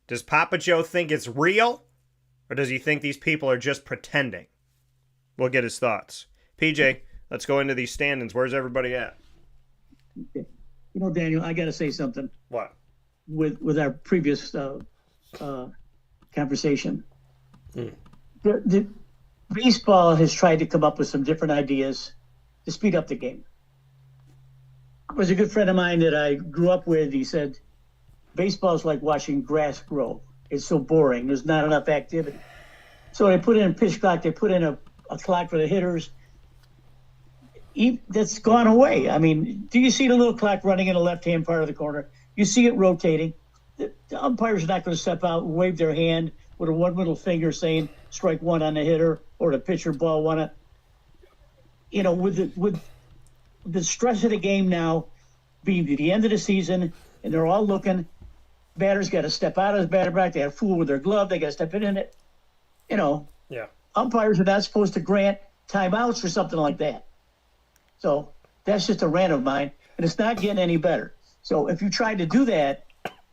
Speaker 1: Does Papa Joe think it's real, or does he think these people are just pretending? We'll get his thoughts. PJ, let's go into these standings. Where's everybody at?
Speaker 2: Daniel, I got to say something.
Speaker 1: What?
Speaker 2: With our previous conversation. The baseball has tried to come up with some different ideas to speed up the game. There was a good friend of mine that I grew up with. He said, baseball is like watching grass grow. It's so boring. There's not enough activity. So they put in a pitch clock. They put in a a clock for the hitters. That's gone away. I mean, do you see the little clock running in the left-hand part of the corner? You see it rotating. The umpires are not going to step out and wave their hand with a one middle finger saying strike one on the hitter or the pitcher ball one. With the stress of the game now being to the end of the season, and they're all looking, batter's got to step out of his batter box. They got to fool with their glove. They got to step in it.
Speaker 1: Yeah.
Speaker 2: Umpires are not supposed to grant timeouts for something like that. So that's just a rant of mine, and it's not getting any better. So if you try to do that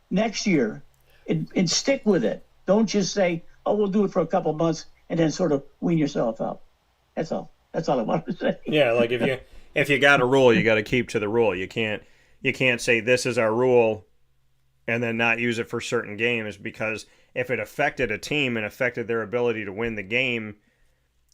Speaker 2: next year and stick with it, don't just say, oh, we'll do it for a couple months and then sort of wean yourself out. That's all. That's all I wanted to say.
Speaker 1: Yeah, like if you got a rule, you got to keep to the rule. You can't say this is our rule and then not use it for certain games, because if it affected a team and affected their ability to win the game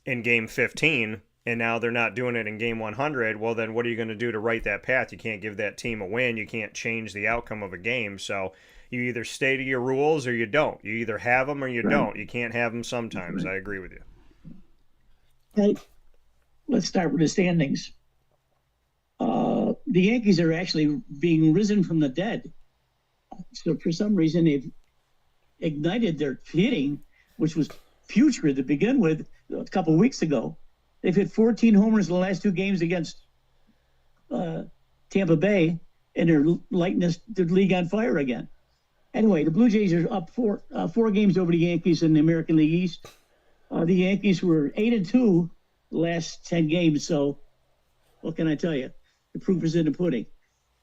Speaker 1: in game 15 and now they're not doing it in game 100, well, then what are you going to do to right that path? You can't give that team a win. You can't change the outcome of a game. So you either stay to your rules or you don't. You either have them or you don't. You can't have them sometimes. I agree with you.
Speaker 2: Right. Let's start with the standings. The Yankees are actually being risen from the dead. So for some reason, they've ignited their hitting, which was putrid to begin with a couple of weeks ago. They've hit 14 homers in the last two games against Tampa Bay, and they're lighting the league on fire again. Anyway, the Blue Jays are up four games over the Yankees in the American League East. The Yankees were 8-2 the last 10 games, so what can I tell you? The proof is in the pudding.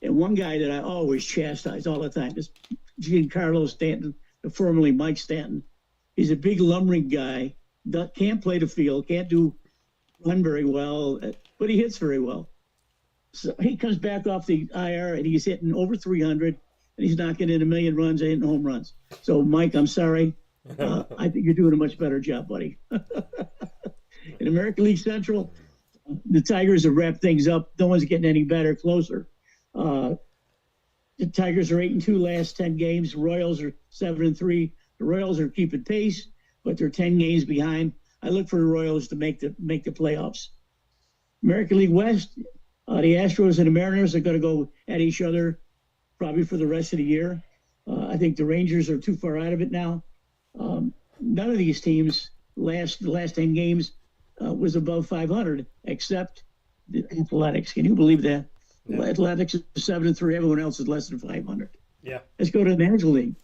Speaker 2: And one guy that I always chastise all the time is Giancarlo Stanton, formerly Mike Stanton. He's a big lumbering guy, can't play the field, can't run very well, but he hits very well. So he comes back off the IR and he's hitting over 300, and he's knocking in a million runs and hitting home runs. So, Mike, I'm sorry. I think you're doing a much better job, buddy. In American League Central, the Tigers have wrapped things up. No one's getting any better, closer. The Tigers are 8-2 last 10 games. Royals are 7-3. The Royals are keeping pace, but they're 10 games behind. I look for the Royals to make the playoffs. American League West, the Astros and the Mariners are going to go at each other probably for the rest of the year. I think the Rangers are too far out of it now. None of these teams the last 10 games was above 500, except the Athletics. Can you believe that? Yeah. Athletics is 7-3. Everyone else is less than 500.
Speaker 1: Yeah.
Speaker 2: Let's go to the National League.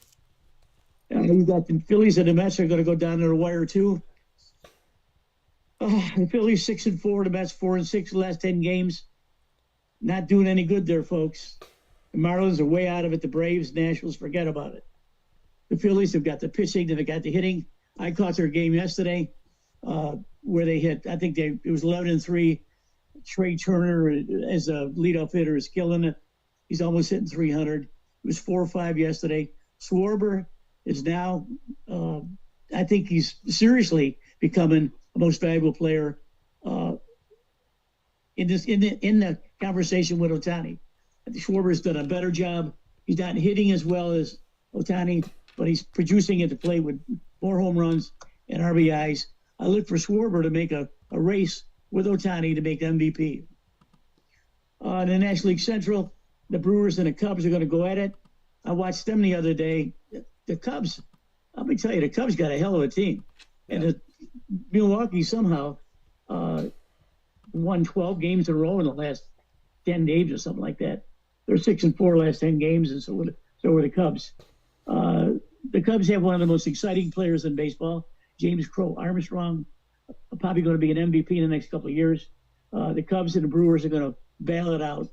Speaker 2: We've got the Phillies and the Mets are going to go down to the wire too. The Phillies 6-4, the Mets 4-6 the last 10 games. Not doing any good there, folks. The Marlins are way out of it. The Braves, Nationals, forget about it. The Phillies have got the pitching, they've got the hitting. I caught their game yesterday where they hit, I think it was 11-3. Trey Turner as a leadoff hitter is killing it. He's almost hitting 300. It was 4-5 yesterday. Schwarber is now, I think he's seriously becoming the most valuable player in the conversation with Ohtani. I think Schwarber's done a better job. He's not hitting as well as Ohtani, but he's producing at the plate with more home runs and RBIs. I look for Schwarber to make a race with Ohtani to make MVP. In the National League Central, the Brewers and the Cubs are going to go at it. I watched them the other day. The Cubs, let me tell you, the Cubs got a hell of a team. And Milwaukee somehow won 12 games in a row in the last 10 games or something like that. They're 6-4 last 10 games, and so were the Cubs. The Cubs have one of the most exciting players in baseball, James Crow Armstrong, probably going to be an MVP in the next couple of years. The Cubs and the Brewers are going to battle it out.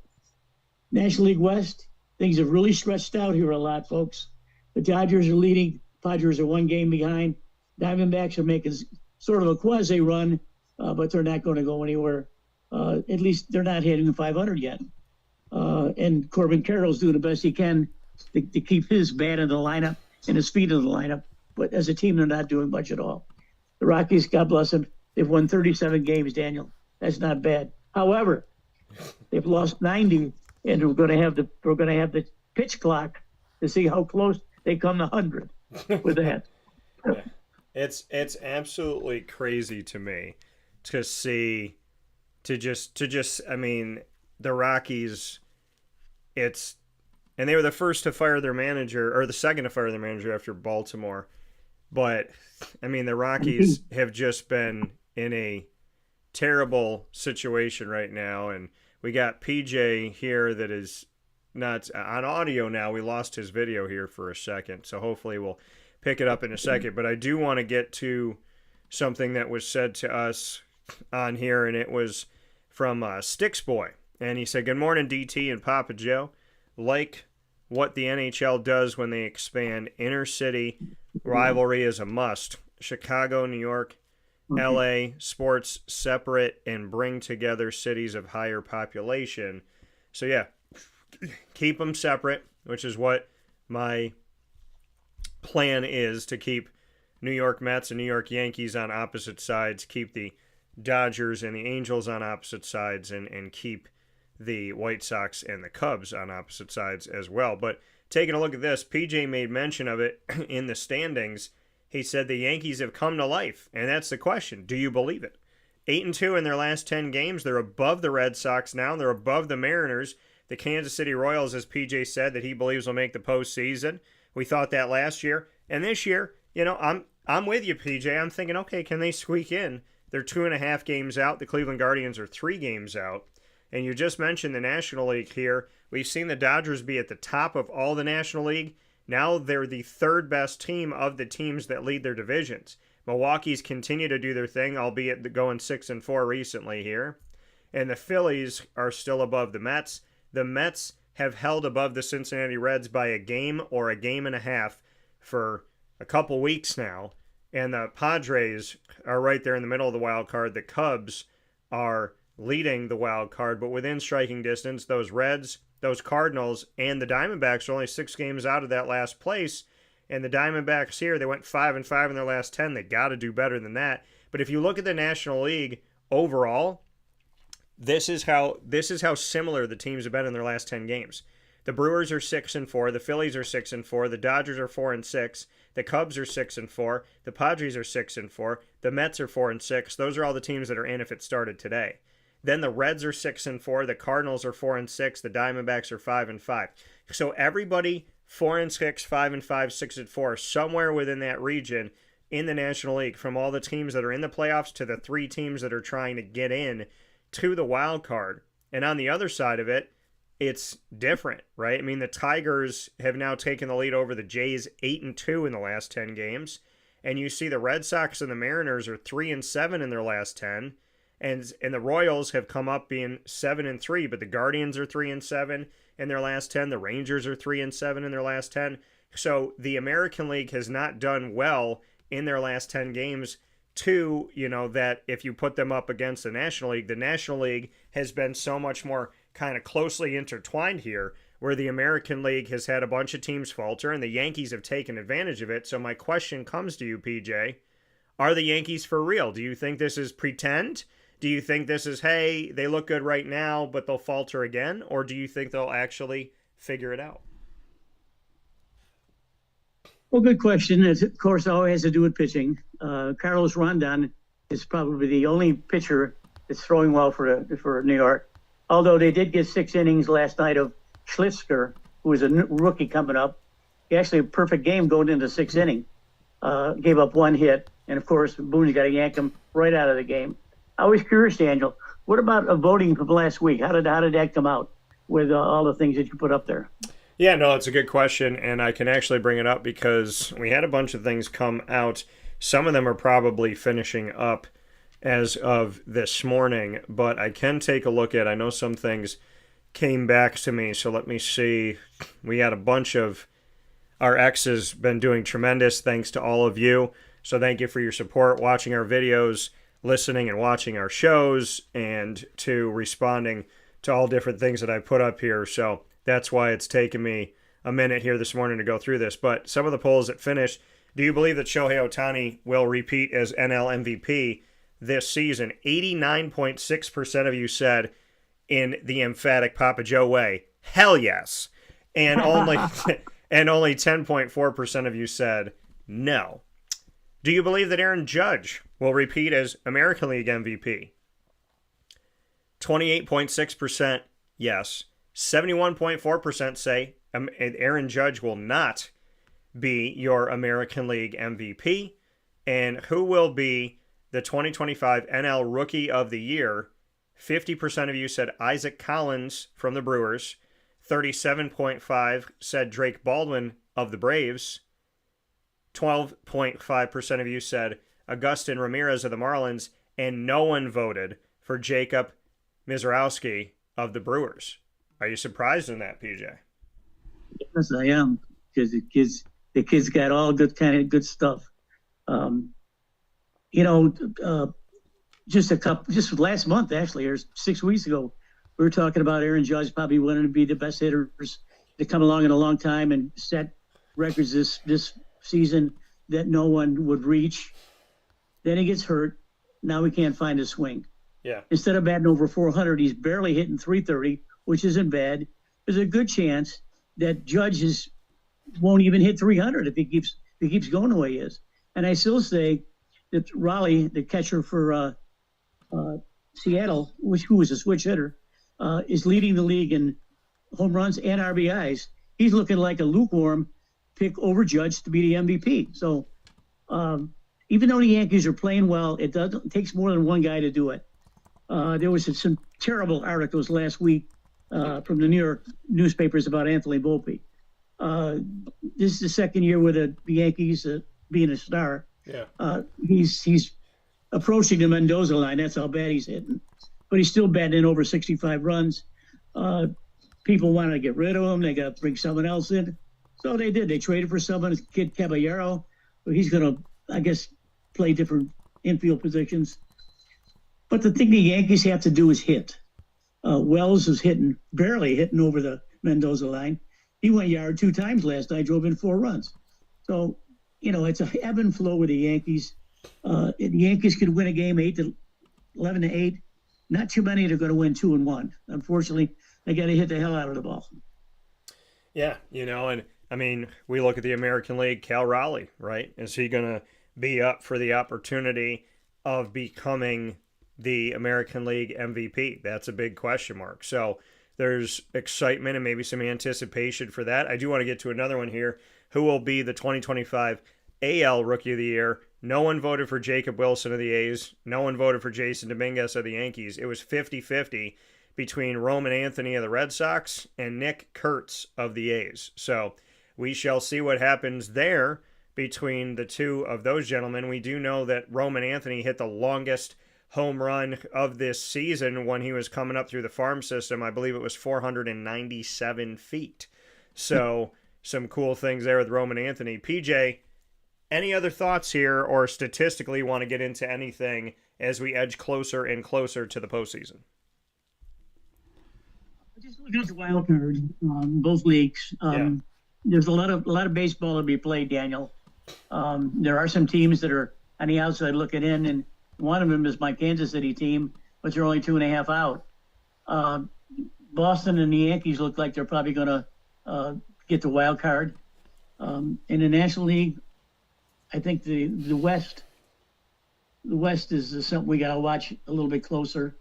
Speaker 2: National League West, things have really stretched out here a lot, folks. The Dodgers are leading. Padres are one game behind. Diamondbacks are making sort of a quasi run, but they're not going to go anywhere. At least they're not hitting the 500 yet. And Corbin Carroll's doing the best he can to keep his bat in the lineup and his feet in the lineup. But as a team, they're not doing much at all. The Rockies, God bless them, they've won 37 games, Daniel. That's not bad. However, they've lost 90, and we're going to have the pitch clock to see how close they come to 100 with that.
Speaker 1: It's absolutely crazy to me to see, to just, I mean, the Rockies, and they were the first to fire their manager, or the second to fire their manager after Baltimore. But, I mean, the Rockies have just been in a terrible situation right now. And we got PJ here that is not on audio now. We lost his video here for a second, so hopefully we'll pick it up in a second. But I do want to get to something that was said to us on here, and it was from Sticks Boy. And he said, "Good morning, DT and Papa Joe. Like what the NHL does when they expand, inner city rivalry is a must. Chicago, New York, LA, sports separate and bring together cities of higher population." So yeah, keep them separate, which is what my plan is, to keep New York Mets and New York Yankees on opposite sides, keep the Dodgers and the Angels on opposite sides, and keep the White Sox and the Cubs on opposite sides as well. But taking a look at this, PJ made mention of it in the standings. He said the Yankees have come to life, and that's the question. Do you believe it? 8-2 in their last 10 games. They're above the Red Sox now. They're above the Mariners. The Kansas City Royals, as PJ said, that he believes will make the postseason. We thought that last year. And this year, you know, I'm with you, PJ. I'm thinking, okay, can they squeak in? They're 2.5 games out. The Cleveland Guardians are 3 games out. And you just mentioned the National League here. We've seen the Dodgers be at the top of all the National League. Now they're the third best team of the teams that lead their divisions. Milwaukee's continue to do their thing, albeit going 6-4 recently here. And the Phillies are still above the Mets. The Mets have held above the Cincinnati Reds by a game or a game and a half for a couple weeks now. And the Padres are right there in the middle of the wild card. The Cubs are leading the wild card, but within striking distance, those Reds, those Cardinals, and the Diamondbacks are only 6 games out of that last place. And the Diamondbacks here, they went 5-5 in their last 10. They got to do better than that. But if you look at the National League overall, this is how similar the teams have been in their last 10 games. The Brewers are 6-4, the Phillies are 6-4, the Dodgers are 4-6, the Cubs are 6-4, the Padres are 6-4, the Mets are 4-6. Those are all the teams that are in if it started today. Then the Reds are 6-4, the Cardinals are 4-6, the Diamondbacks are 5-5. So everybody 4-6, 5-5, 6-4, somewhere within that region in the National League, from all the teams that are in the playoffs to the 3 teams that are trying to get in to the wild card. And on the other side of it, it's different, right? I mean, the Tigers have now taken the lead over the Jays 8-2 in the last 10 games. And you see the Red Sox and the Mariners are 3-7 in their last 10. And the Royals have come up being 7-3, but the Guardians are 3-7 in their last 10. The Rangers are 3-7 in their last 10. So the American League has not done well in their last 10 games. Two, you know, that if you put them up against the National League has been so much more kind of closely intertwined here, where the American League has had a bunch of teams falter and the Yankees have taken advantage of it. So my question comes to you, PJ. Are the Yankees for real? Do you think this is pretend? Do you think this is, hey, they look good right now, but they'll falter again? Or do you think they'll actually figure it out?
Speaker 2: Well, good question. It, of course, always has to do with pitching. Carlos Rondon is probably the only pitcher that's throwing well for New York. Although they did get 6 innings last night of Schlitzker, who is a rookie coming up. He actually a perfect game going into 6th inning. Gave up 1 hit. And, of course, Boone's got to yank him right out of the game. I was curious, Daniel, what about voting from last week? How did that come out with all the things that you put up there?
Speaker 1: Yeah, no, it's a good question, and I can actually bring it up because we had a bunch of things come out. Some of them are probably finishing up as of this morning, but I can take a look at, I know some things came back to me, so let me see. We had a bunch of, our X has been doing tremendous, thanks to all of you, so thank you for your support, watching our videos, listening and watching our shows, and to responding to all different things that I put up here, so that's why it's taken me a minute here this morning to go through this. But some of the polls that finished, do you believe that Shohei Ohtani will repeat as NL MVP this season? 89.6% of you said in the emphatic Papa Joe way, hell yes. And only 10.4% of you said no. Do you believe that Aaron Judge will repeat as American League MVP? 28.6% yes. 71.4% say Aaron Judge will not be your American League MVP. And who will be the 2025 NL Rookie of the Year? 50% of you said Isaac Collins from the Brewers. 37.5% said Drake Baldwin of the Braves. 12.5% of you said Agustin Ramirez of the Marlins. And no one voted for Jacob Mizrowski of the Brewers. Are you surprised in that, PJ?
Speaker 2: Yes, I am, because the kids got all good stuff. Just last month, actually, or 6 weeks ago, we were talking about Aaron Judge probably wanting to be the best hitters to come along in a long time and set records this season that no one would reach. Then he gets hurt. Now he can't find his swing.
Speaker 1: Yeah.
Speaker 2: Instead of batting over 400, he's barely hitting 330, which isn't bad. There's a good chance that Judge won't even hit 300 if he keeps going the way he is. And I still say that Raleigh, the catcher for Seattle, who was a switch hitter, is leading the league in home runs and RBIs. He's looking like a lukewarm pick over Judge to be the MVP. So even though the Yankees are playing well, it takes more than one guy to do it. There was some terrible articles last week from the New York newspapers about Anthony Volpe. This is the second year with the Yankees being a star.
Speaker 1: Yeah.
Speaker 2: He's approaching the Mendoza line. That's how bad he's hitting. But he's still batting in over 65 runs. People wanted to get rid of him. They got to bring someone else in. So they did. They traded for someone, kid Caballero. But he's going to, I guess, play different infield positions. But the thing the Yankees have to do is hit. Wells is barely hitting over the Mendoza line. He went yard 2 times last night, drove in 4 runs. So, it's a ebb and flow with the Yankees. The Yankees could win a game 11-8. Not too many that are going to win 2-1. Unfortunately, they got to hit the hell out of the ball.
Speaker 1: Yeah, and I mean, we look at the American League, Cal Raleigh, right? Is he going to be up for the opportunity of becoming the American League MVP? That's a big question mark. So there's excitement and maybe some anticipation for that. I do want to get to another one here. Who will be the 2025 AL Rookie of the Year? No one voted for Jacob Wilson of the A's. No one voted for Jason Dominguez of the Yankees. It was 50-50 between Roman Anthony of the Red Sox and Nick Kurtz of the A's. So we shall see what happens there between the two of those gentlemen. We do know that Roman Anthony hit the longest home run of this season when he was coming up through the farm system. I believe it was 497 feet. So some cool things there with Roman Anthony. PJ, any other thoughts here, or statistically want to get into anything as we edge closer and closer to the postseason?
Speaker 2: Just looking at the wild card, both leagues. There's a lot of baseball to be played, Daniel. There are some teams that are on the outside looking in, and one of them is my Kansas City team, but they're only 2.5 out. Boston and the Yankees look like they're probably going to get the wild card. In the National League, I think the West is something we got to watch a little bit closer.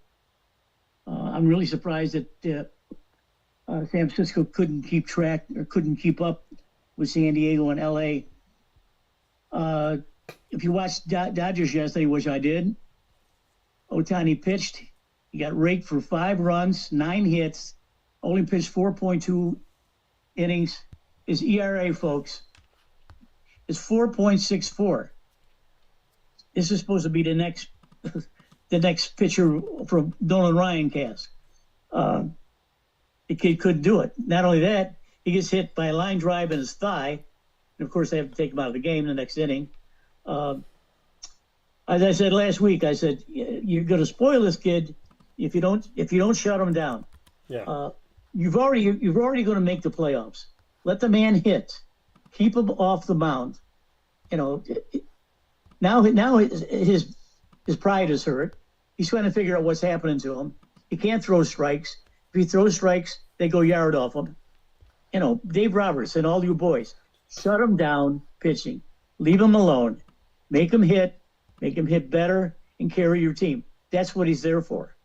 Speaker 2: I'm really surprised that San Francisco couldn't keep up with San Diego and LA. If you watched Dodgers yesterday, which I did, Ohtani pitched. He got raked for 5 runs, 9 hits, only pitched 4.2 innings. His ERA, folks, is 4.64. This is supposed to be the next pitcher from Nolan Ryan cast. The kid couldn't do it. Not only that, he gets hit by a line drive in his thigh, and of course they have to take him out of the game the next inning. As I said last week, I said you're going to spoil this kid if you don't shut him down.
Speaker 1: Yeah.
Speaker 2: You've already going to make the playoffs. Let the man hit. Keep him off the mound. Now his pride is hurt. He's trying to figure out what's happening to him. He can't throw strikes. If he throws strikes, they go yard off him. Dave Roberts and all you boys, shut him down pitching. Leave him alone. make him hit better, and carry your team. That's what he's there for.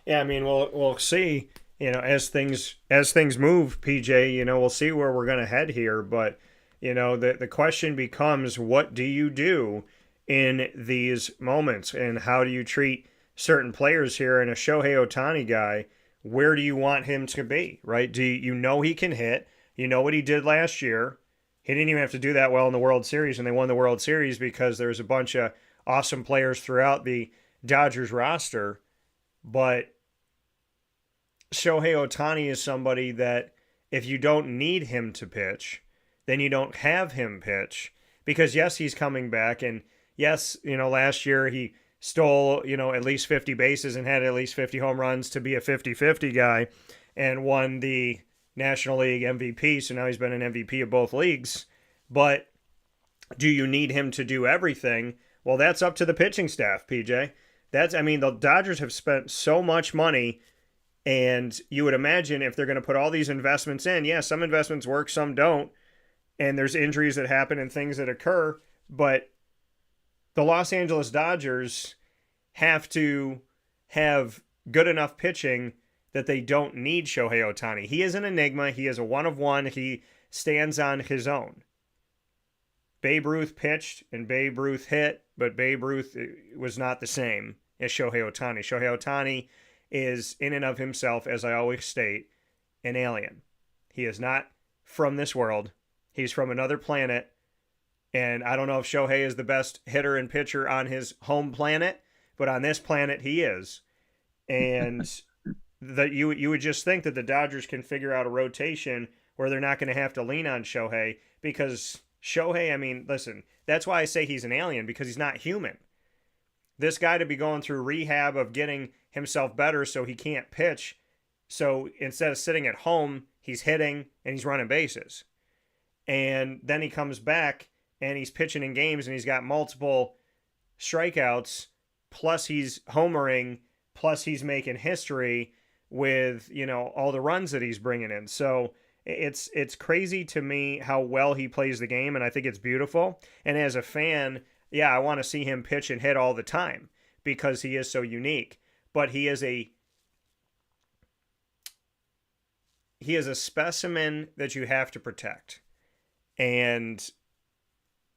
Speaker 1: Yeah, I mean, we'll see. As things move, PJ. We'll see where we're going to head here. But the question becomes, what do you do in these moments, and how do you treat certain players here? And a Shohei Ohtani guy, where do you want him to be? Right? Do you know he can hit? You know what he did last year. He didn't even have to do that well in the World Series, and they won the World Series because there's a bunch of awesome players throughout the Dodgers roster. But Shohei Ohtani is somebody that if you don't need him to pitch, then you don't have him pitch. Because yes, he's coming back, and yes, last year he stole, at least 50 bases and had at least 50 home runs to be a 50-50 guy and won the National League MVP. So now he's been an MVP of both leagues. But do you need him to do everything? Well, that's up to the pitching staff, PJ. The Dodgers have spent so much money, and you would imagine if they're going to put all these investments in, yeah, some investments work, some don't, and there's injuries that happen and things that occur, but the Los Angeles Dodgers have to have good enough pitching that they don't need Shohei Ohtani. He is an enigma. He is a one of one. He stands on his own. Babe Ruth pitched and Babe Ruth hit, but Babe Ruth was not the same as Shohei Ohtani. Shohei Ohtani is, in and of himself, as I always state, an alien. He is not from this world. He's from another planet. And I don't know if Shohei is the best hitter and pitcher on his home planet, but on this planet he is. And that you would just think that the Dodgers can figure out a rotation where they're not going to have to lean on Shohei, because Shohei, listen, that's why I say he's an alien, because he's not human. This guy to be going through rehab of getting himself better so he can't pitch. So instead of sitting at home, he's hitting and he's running bases. And then he comes back and he's pitching in games and he's got multiple strikeouts, plus he's homering, plus he's making history with, all the runs that he's bringing in. So it's crazy to me how well he plays the game, and I think it's beautiful. And as a fan, yeah, I want to see him pitch and hit all the time because he is so unique. But he is a specimen that you have to protect. And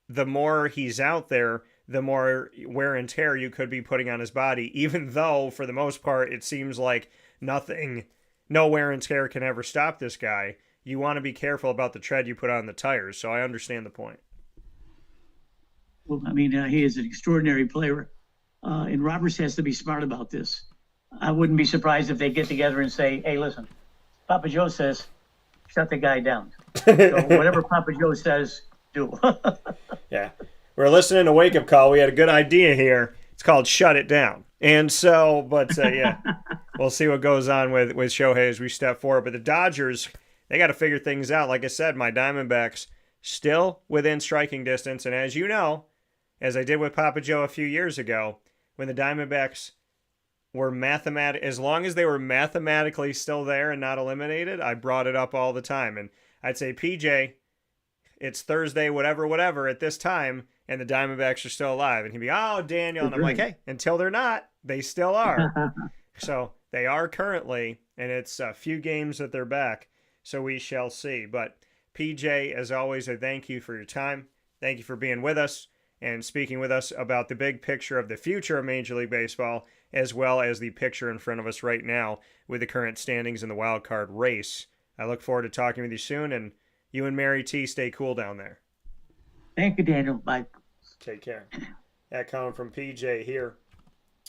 Speaker 1: the more he's out there, the more wear and tear you could be putting on his body, even though for the most part it seems like no wear and tear can ever stop this guy. You want to be careful about the tread you put on the tires. So I understand the point.
Speaker 2: Well, he is an extraordinary player, and Roberts has to be smart about this. I wouldn't be surprised if they get together and say, hey, listen, Papa Joe says, shut the guy down. So whatever Papa Joe says, do.
Speaker 1: Yeah. We're listening to Wake Up Call. We had a good idea here. It's called Shut It Down. And so, yeah, we'll see what goes on with Shohei as we step forward. But the Dodgers, they got to figure things out. Like I said, my Diamondbacks still within striking distance. And as you know, as I did with Papa Joe a few years ago, when the Diamondbacks were as long as they were mathematically still there and not eliminated, I brought it up all the time. And I'd say, PJ, it's Thursday, whatever, at this time, and the Diamondbacks are still alive. And he'd be, oh, Daniel. And I'm like, hey, until they're not, they still are. So they are currently, and it's a few games that they're back. So we shall see. But PJ, as always, I thank you for your time. Thank you for being with us and speaking with us about the big picture of the future of Major League Baseball, as well as the picture in front of us right now with the current standings in the wild card race. I look forward to talking with you soon, and you and Mary T, stay cool down there.
Speaker 2: Thank you, Daniel. Bye.
Speaker 1: Take care. That coming from PJ here,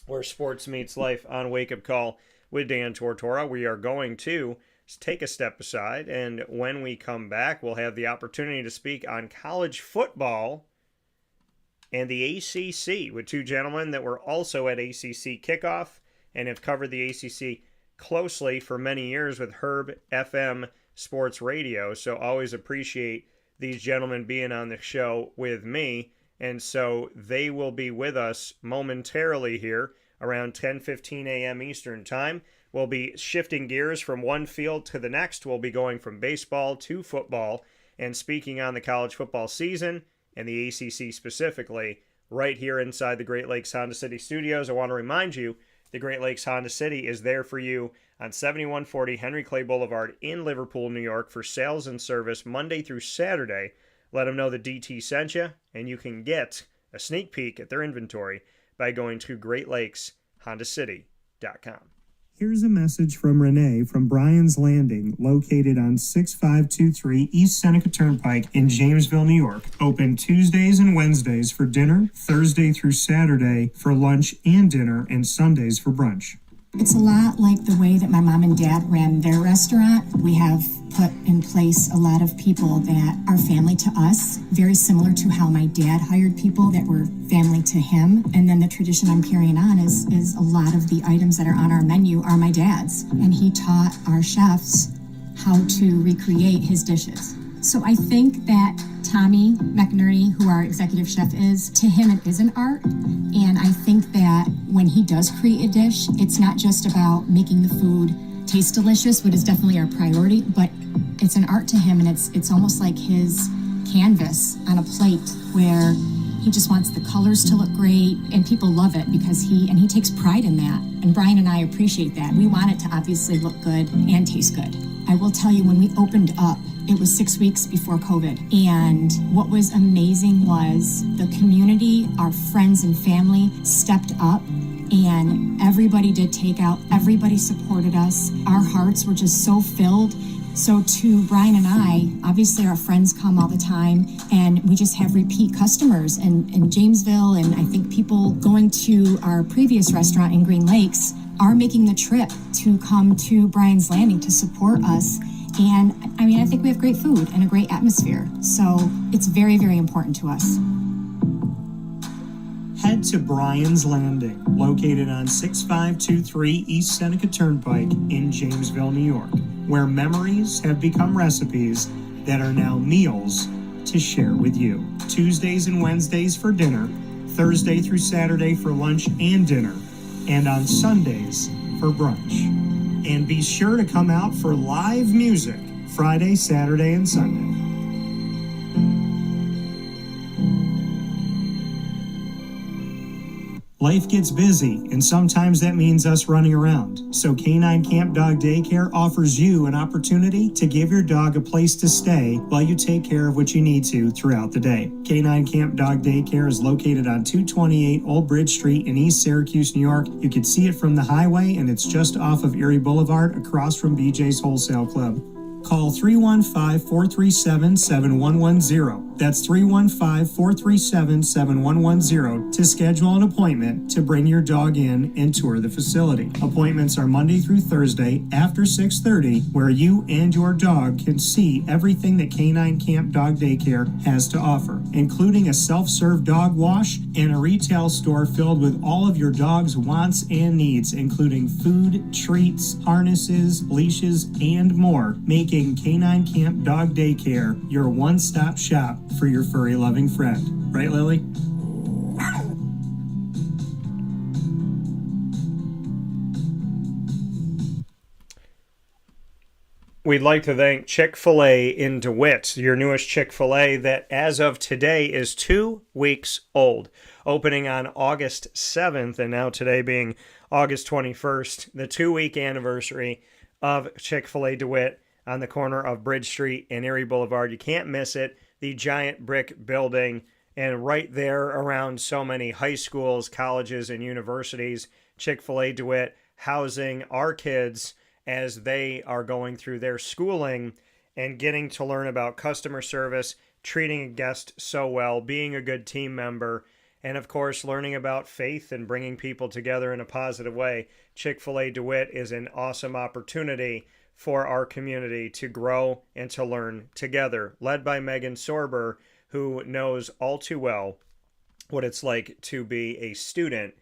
Speaker 1: where sports meets life on Wake Up Call with Dan Tortora. We are going to take a step aside, and when we come back, we'll have the opportunity to speak on college football and the ACC with two gentlemen that were also at ACC kickoff and have covered the ACC closely for many years with HerbFM Sports Radio. So always appreciate these gentlemen being on the show with me. And so they will be with us momentarily here around 10:15 a.m. Eastern Time. We'll be shifting gears from one field to the next. We'll be going from baseball to football and speaking on the college football season and the ACC specifically, right here inside the Great Lakes Honda City Studios. I want to remind you, the Great Lakes Honda City is there for you on 7140 Henry Clay Boulevard in Liverpool, New York for sales and service Monday through Saturday. Let them know that DT sent you, and you can get a sneak peek at their inventory by going to greatlakeshondacity.com.
Speaker 3: Here's a message from Renee from Brian's Landing, located on 6523 East Seneca Turnpike in Jamesville, New York. Open Tuesdays and Wednesdays for dinner, Thursday through Saturday for lunch and dinner, and Sundays for brunch.
Speaker 6: It's a lot like the way that my mom and dad ran their restaurant. We have put in place a lot of people that are family to us, very similar to how my dad hired people that were family to him. And then the tradition I'm carrying on is a lot of the items that are on our menu are my dad's. And he taught our chefs how to recreate his dishes. So I think that Tommy McNerney, who our executive chef is, to him it is an art. And I think that when he does create a dish, it's not just about making the food taste delicious, which is definitely our priority, but it's an art to him, and it's almost like his canvas on a plate where he just wants the colors to look great, and people love it because he takes pride in that. And Brian and I appreciate that. We want it to obviously look good and taste good. I will tell you, when we opened up, it was 6 weeks before COVID. And what was amazing was the community, our friends and family stepped up, and everybody did takeout. Everybody supported us. Our hearts were just so filled. So to Brian and I, obviously our friends come all the time, and we just have repeat customers in Jamesville, and I think people going to our previous restaurant in Green Lakes are making the trip to come to Brian's Landing to support us. And I mean, I think we have great food and a great atmosphere. So it's very, very important to us.
Speaker 3: Head to Brian's Landing, located on 6523 East Seneca Turnpike in Jamesville, New York, where memories have become recipes that are now meals to share with you. Tuesdays and Wednesdays for dinner, Thursday through Saturday for lunch and dinner, and on Sundays for brunch. And be sure to come out for live music Friday, Saturday, and Sunday. Life gets busy, and sometimes that means us running around. So Canine Camp Dog Daycare offers you an opportunity to give your dog a place to stay while you take care of what you need to throughout the day. Canine Camp Dog Daycare is located on 228 Old Bridge Street in East Syracuse, New York. You can see it from the highway, and it's just off of Erie Boulevard across from BJ's Wholesale Club. Call 315-437-7110. That's 315-437-7110 to schedule an appointment to bring your dog in and tour the facility. Appointments are Monday through Thursday after 6:30, where you and your dog can see everything that Canine Camp Dog Daycare has to offer, including a self-serve dog wash and a retail store filled with all of your dog's wants and needs, including food, treats, harnesses, leashes, and more, making Canine Camp Dog Daycare your one-stop shop for your furry loving friend. Right, Lily?
Speaker 1: We'd like to thank Chick-fil-A in DeWitt, your newest Chick-fil-A that as of today is 2 weeks old. Opening on August 7th, and now today being August 21st, the 2-week anniversary of Chick-fil-A DeWitt on the corner of Bridge Street and Erie Boulevard. You can't miss it. The giant brick building, and right there around so many high schools, colleges, and universities, Chick-fil-A DeWitt housing our kids as they are going through their schooling and getting to learn about customer service, treating a guest so well, being a good team member, and of course, learning about faith and bringing people together in a positive way. Chick-fil-A DeWitt is an awesome opportunity for our community to grow and to learn together, led by Megan Sorber, who knows all too well what it's like to be a student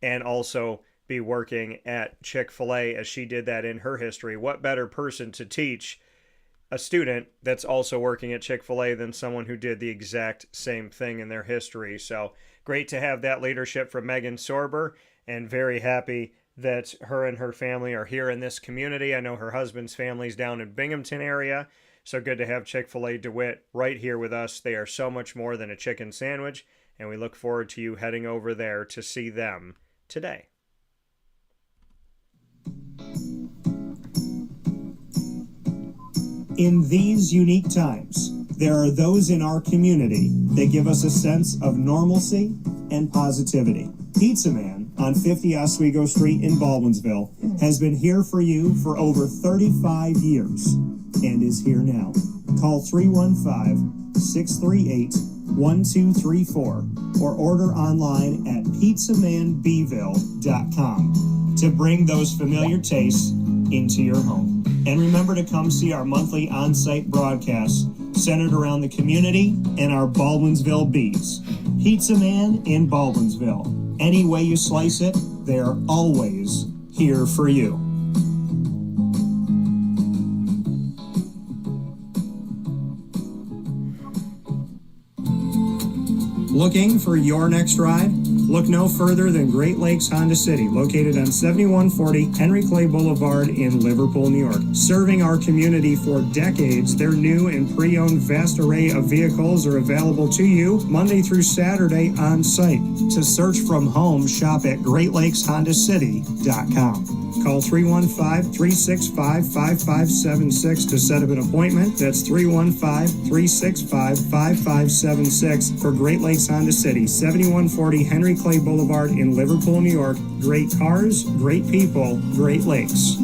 Speaker 1: and also be working at Chick-fil-A, as she did that in her history. What better person to teach a student that's also working at Chick-fil-A than someone who did the exact same thing in their history? So great to have that leadership from Megan Sorber, and very happy that her and her family are here in this community. I know her husband's family's down in Binghamton area, So good to have Chick-fil-A DeWitt right here with us. They are so much more than a chicken sandwich, and we look forward to you heading over there to see them today.
Speaker 3: In these unique times, there are those in our community that give us a sense of normalcy and positivity. Pizza Man on 50 Oswego Street in Baldwinsville has been here for you for over 35 years and is here now. Call 315-638-1234 or order online at pizzamanbville.com to bring those familiar tastes into your home. And remember to come see our monthly on-site broadcasts centered around the community and our Baldwinsville Bees. Pizza Man in Baldwinsville. Any way you slice it, they are always here for you. Looking for your next ride? Look no further than Great Lakes Honda City, located on 7140 Henry Clay Boulevard in Liverpool, New York. Serving our community for decades, their new and pre-owned vast array of vehicles are available to you Monday through Saturday on site. To search from home, shop at GreatLakesHondaCity.com. Call 315-365-5576 to set up an appointment. That's 315-365-5576 for Great Lakes Honda City, 7140 Henry Clay Boulevard in Liverpool, New York. Great cars, great people, Great Lakes.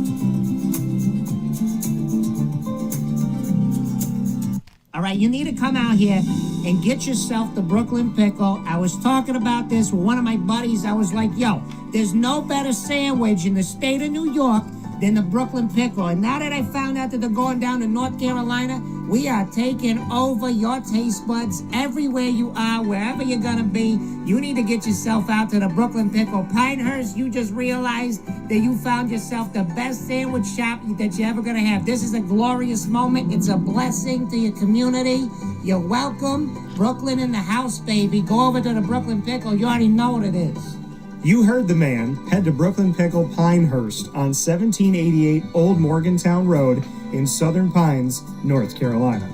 Speaker 7: All right, you need to come out here and get yourself the Brooklyn Pickle. I was talking about this with one of my buddies. I was like, yo, there's no better sandwich in the state of New York than the Brooklyn Pickle. And now that I found out that they're going down to North Carolina, we are taking over your taste buds everywhere you are, wherever you're going to be. You need to get yourself out to the Brooklyn Pickle. Pinehurst, you just realized that you found yourself the best sandwich shop that you're ever going to have. This is a glorious moment. It's a blessing to your community. You're welcome. Brooklyn in the house, baby. Go over to the Brooklyn Pickle. You already know what it is.
Speaker 3: You heard the man. Head to Brooklyn Pickle Pinehurst on 1788 Old Morgantown Road in Southern Pines, North Carolina.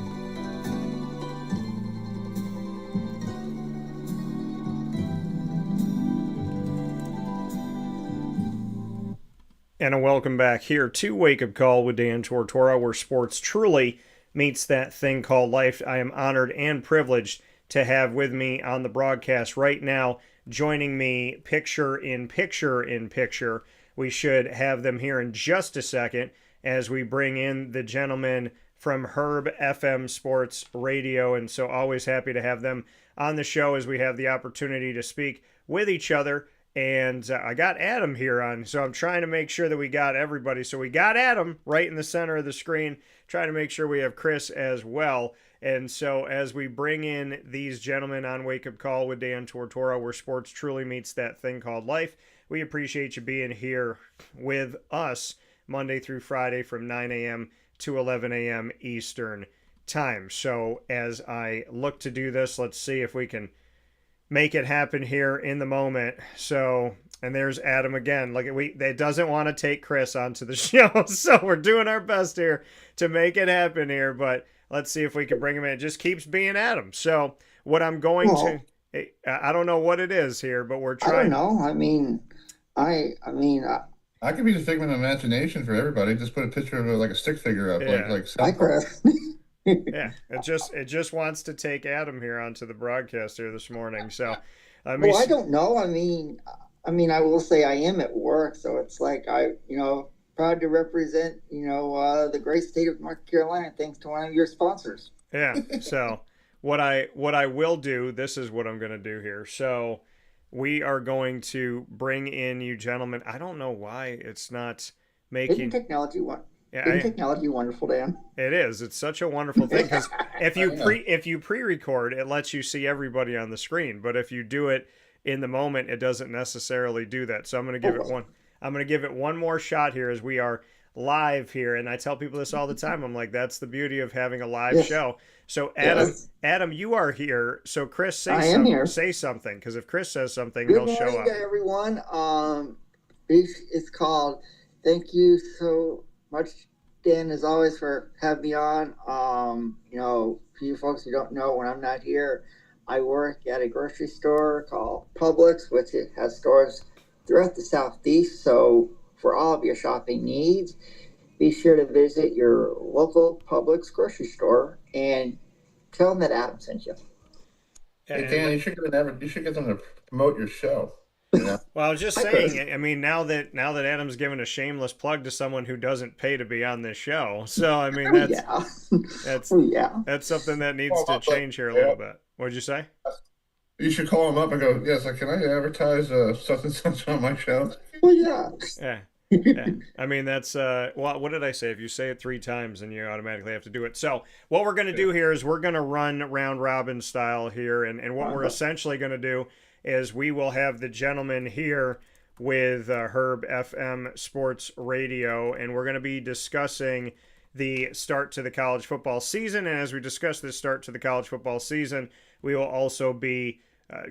Speaker 1: And a welcome back here to Wake Up Call with Dan Tortora, where sports truly meets that thing called life. I am honored and privileged to have with me on the broadcast right now, joining me picture in picture. We should have them here in just a second as we bring in the gentleman from HerbFM Sports Radio. And so always happy to have them on the show as we have the opportunity to speak with each other. And I got Adam here on, so I'm trying to make sure that we got everybody. So we got Adam right in the center of the screen, trying to make sure we have Chris as well. And so as we bring in these gentlemen on Wake Up Call with Dan Tortora, where sports truly meets that thing called life, we appreciate you being here with us Monday through Friday from 9 a.m. to 11 a.m. Eastern time. So as I look to do this, let's see if we can make it happen here in the moment. So, and there's Adam again. Look, it doesn't want to take Chris onto the show, so we're doing our best here to make it happen here, but let's see if we can bring him in. It just keeps being Adam. So what I'm going to, I don't know what it is here, but we're trying.
Speaker 8: I don't know. I
Speaker 9: could be the figment of imagination for everybody. Just put a picture of like a stick figure up,
Speaker 1: yeah.
Speaker 8: Hi, Chris.
Speaker 1: Yeah, it just wants to take Adam here onto the broadcast here this morning. So,
Speaker 8: I don't know. I will say I am at work, so it's like proud to represent the great state of North Carolina, thanks to one of your sponsors.
Speaker 1: Yeah. So what I will do, this is what I'm going to do here. So we are going to bring in you gentlemen. I don't know why it's not making
Speaker 8: Isn't technology wonderful, Dan?
Speaker 1: It is. It's such a wonderful thing because if you pre-record, it lets you see everybody on the screen. But if you do it in the moment, it doesn't necessarily do that. So I'm going to give it one. I'm going to give it one more shot here as we are live here, and I tell people this all the time. I'm like, that's the beauty of having a live show. So Adam, you are here. So Chris, say something, because if Chris says something, he'll show up.
Speaker 8: Good morning, everyone. It's called "Thank You So Much, Dan, as always, for having me on. For you folks who don't know, when I'm not here, I work at a grocery store called Publix, which it has stores throughout the Southeast. So for all of your shopping needs, be sure to visit your local Publix grocery store and tell them that Adam sent you.
Speaker 9: Hey, Dan, you should get them to promote your show. Yeah.
Speaker 1: Well, I was just saying. I mean, now that Adam's given a shameless plug to someone who doesn't pay to be on this show, so I mean that's something that needs to change here a little bit. What'd you say?
Speaker 9: You should call him up and go, yes, can I advertise such and such on my show?
Speaker 8: Well, yeah.
Speaker 1: Yeah. Yeah. I mean, that's what did I say? If you say it 3 times, then you automatically have to do it. So what we're going to do here is we're going to run round robin style here, and what we're essentially going to do is we will have the gentleman here with HerbFM Sports Radio, and we're going to be discussing the start to the college football season. And as we discuss this start to the college football season, we will also be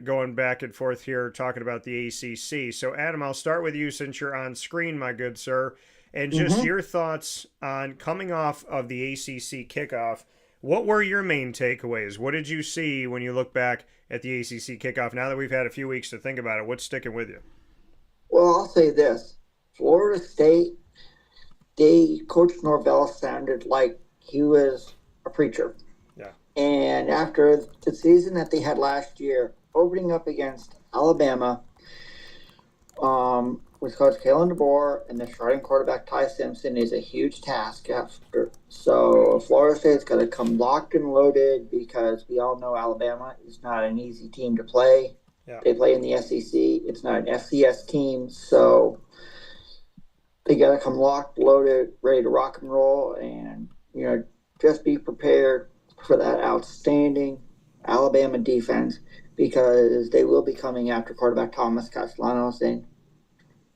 Speaker 1: going back and forth here talking about the ACC. So, Adam, I'll start with you since you're on screen, my good sir, and just your thoughts on coming off of the ACC kickoff. What were your main takeaways? What did you see when you look back at the ACC kickoff? Now that we've had a few weeks to think about it, what's sticking with you?
Speaker 8: Well, I'll say this. Florida State, Coach Norvell sounded like he was a preacher.
Speaker 1: Yeah.
Speaker 8: And after the season that they had last year, opening up against Alabama, with Coach Kalen DeBoer and the starting quarterback Ty Simpson is a huge task after. So Florida State's got to come locked and loaded because we all know Alabama is not an easy team to play.
Speaker 1: Yeah.
Speaker 8: They play in the SEC. It's not an FCS team, so they got to come locked, loaded, ready to rock and roll, and just be prepared for that outstanding Alabama defense because they will be coming after quarterback Thomas Castellanos, and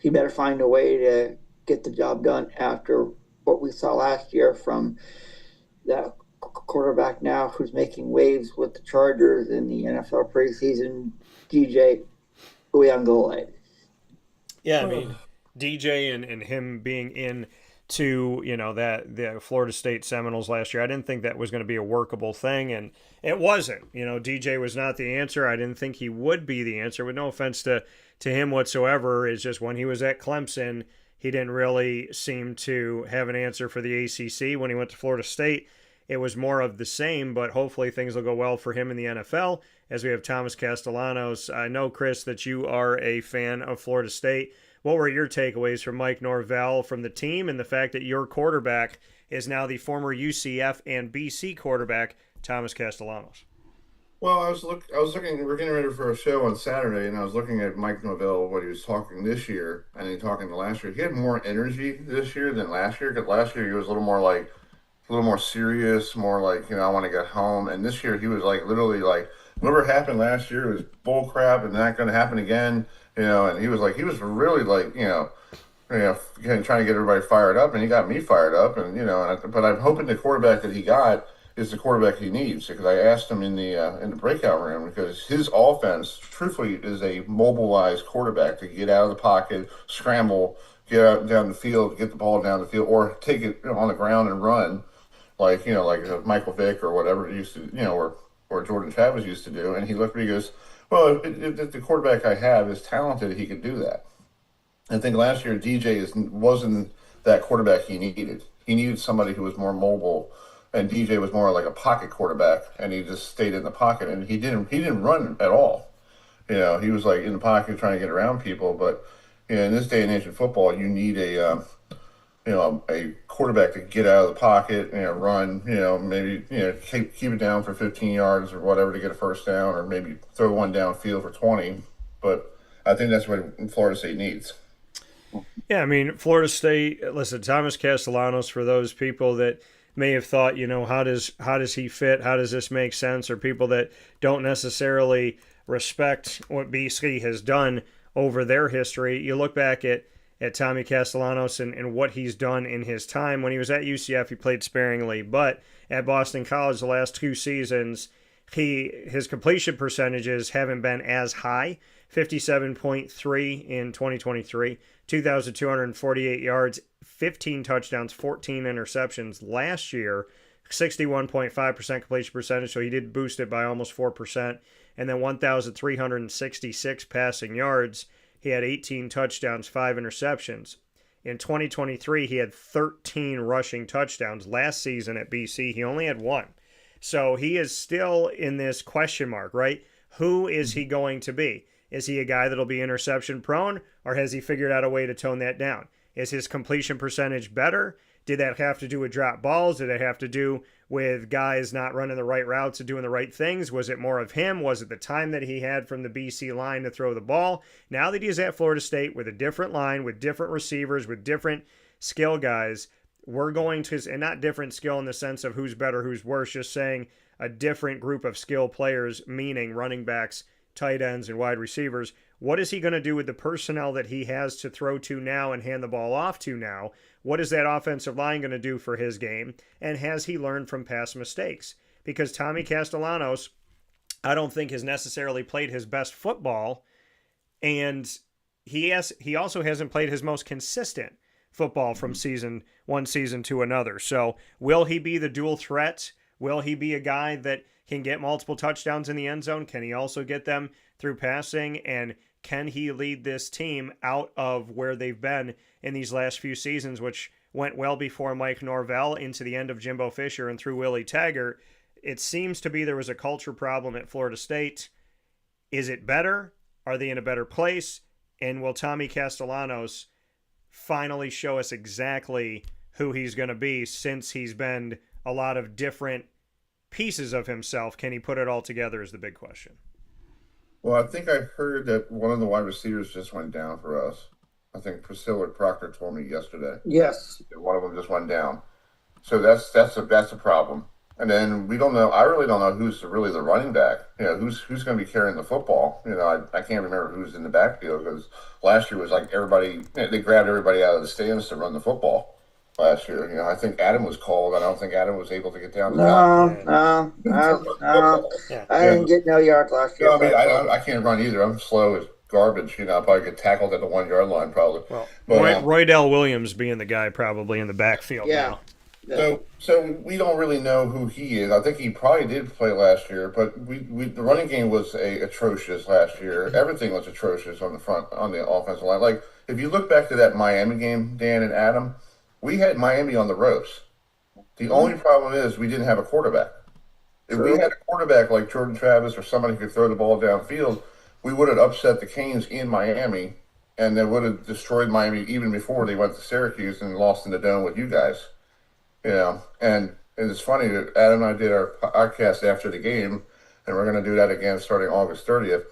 Speaker 8: he better find a way to get the job done after what we saw last year from that quarterback now who's making waves with the Chargers in the NFL preseason, DJ Uyunglele.
Speaker 1: Yeah, I mean, DJ and him being in to the Florida State Seminoles last year, I didn't think that was going to be a workable thing, and it wasn't. DJ was not the answer. I didn't think he would be the answer. With no offense to him whatsoever, it's just when he was at Clemson, he didn't really seem to have an answer for the ACC. When he went to Florida State, it was more of the same, but hopefully things will go well for him in the NFL as we have Thomas Castellanos. I know, Chris, that you are a fan of Florida State. What were your takeaways from Mike Norvell, from the team, and the fact that your quarterback is now the former UCF and BC quarterback, Thomas Castellanos?
Speaker 9: Well, I was looking. We're getting ready for a show on Saturday, and I was looking at Mike Norvell, what he was talking this year, and then talking to last year. He had more energy this year than last year. Because last year he was a little more serious, more like I want to get home. And this year he was literally whatever happened last year was bull crap and not going to happen again. And he was really trying to get everybody fired up, and he got me fired up, but I'm hoping the quarterback that he got is the quarterback he needs, because I asked him in the breakout room, because his offense, truthfully, is a mobilized quarterback to get out of the pocket, scramble, get out down the field, get the ball down the field, or take it on the ground and run, like Michael Vick or whatever it used to, or Jordan Travis used to do. And he looked at me and goes, well, if the quarterback I have is talented, he could do that. I think last year DJ wasn't that quarterback he needed. He needed somebody who was more mobile, and DJ was more like a pocket quarterback, and he just stayed in the pocket, and he didn't run at all. He was in the pocket trying to get around people. But in this day and age of football, you need a quarterback to get out of the pocket, run, maybe keep it down for 15 yards or whatever to get a first down, or maybe throw one downfield for 20. But I think that's what Florida State needs.
Speaker 1: Yeah, I mean, Florida State, listen, Thomas Castellanos, for those people that may have thought, how does he fit? How does this make sense? Or people that don't necessarily respect what BC has done over their history. You look back at Tommy Castellanos and what he's done in his time. When he was at UCF, he played sparingly, but at Boston College the last 2 seasons, his completion percentages haven't been as high. 57.3 in 2023, 2,248 yards, 15 touchdowns, 14 interceptions. Last year, 61.5% completion percentage, so he did boost it by almost 4%. And then 1,366 passing yards. He had 18 touchdowns, 5 interceptions. In 2023, he had 13 rushing touchdowns. Last season at BC, he only had 1. So he is still in this question mark, right? Who is he going to be? Is he a guy that'll be interception prone, or has he figured out a way to tone that down? Is his completion percentage better? Did that have to do with drop balls? Did it have to do with guys not running the right routes and doing the right things? Was it more of him? Was it the time that he had from the BC line to throw the ball? Now that he's at Florida State with a different line, with different receivers, with different skill guys, we're going to, and not different skill in the sense of who's better, who's worse, just saying a different group of skill players, meaning running backs, tight ends, and wide receivers. What is he going to do with the personnel that he has to throw to now and hand the ball off to now? What is that offensive line going to do for his game? And has he learned from past mistakes? Because Tommy Castellanos, I don't think has necessarily played his best football, and he also hasn't played his most consistent football from one season to another. So will he be the dual threat? Will he be a guy that can get multiple touchdowns in the end zone? Can he also get them through passing? And can he lead this team out of where they've been in these last few seasons, which went well before Mike Norvell into the end of Jimbo Fisher and through Willie Taggart? It seems to be there was a culture problem at Florida State. Is it better? Are they in a better place? And will Tommy Castellanos finally show us exactly who he's going to be, since he's been a lot of different pieces of himself? Can he put it all together is the big question.
Speaker 9: Well, I think I heard that one of the wide receivers just went down for us. I think Priscilla Proctor told me yesterday.
Speaker 8: Yes.
Speaker 9: One of them just went down. So that's a problem. And then we don't know. I really don't know who's really the running back. Who's going to be carrying the football. I can't remember who's in the backfield, because last year was like everybody. They grabbed everybody out of the stands to run the football last year. I think Adam was called. I don't think Adam was able to get down.
Speaker 8: No. I didn't get no yards last year.
Speaker 9: No, I mean, I can't run either. I'm slow as garbage. I'll probably get tackled at the 1 yard line probably.
Speaker 1: Well, Roydell Williams being the guy probably in the backfield now.
Speaker 9: So we don't really know who he is. I think he probably did play last year, but the running game was atrocious last year. Everything was atrocious on the offensive line. Like, if you look back to that Miami game, Dan and Adam, we had Miami on the ropes. The only problem is we didn't have a quarterback. If we had a quarterback like Jordan Travis or somebody who could throw the ball downfield, we would have upset the Canes in Miami, and they would have destroyed Miami even before they went to Syracuse and lost in the dome with you guys. And it's funny that Adam and I did our podcast after the game, and we're going to do that again starting August 30th.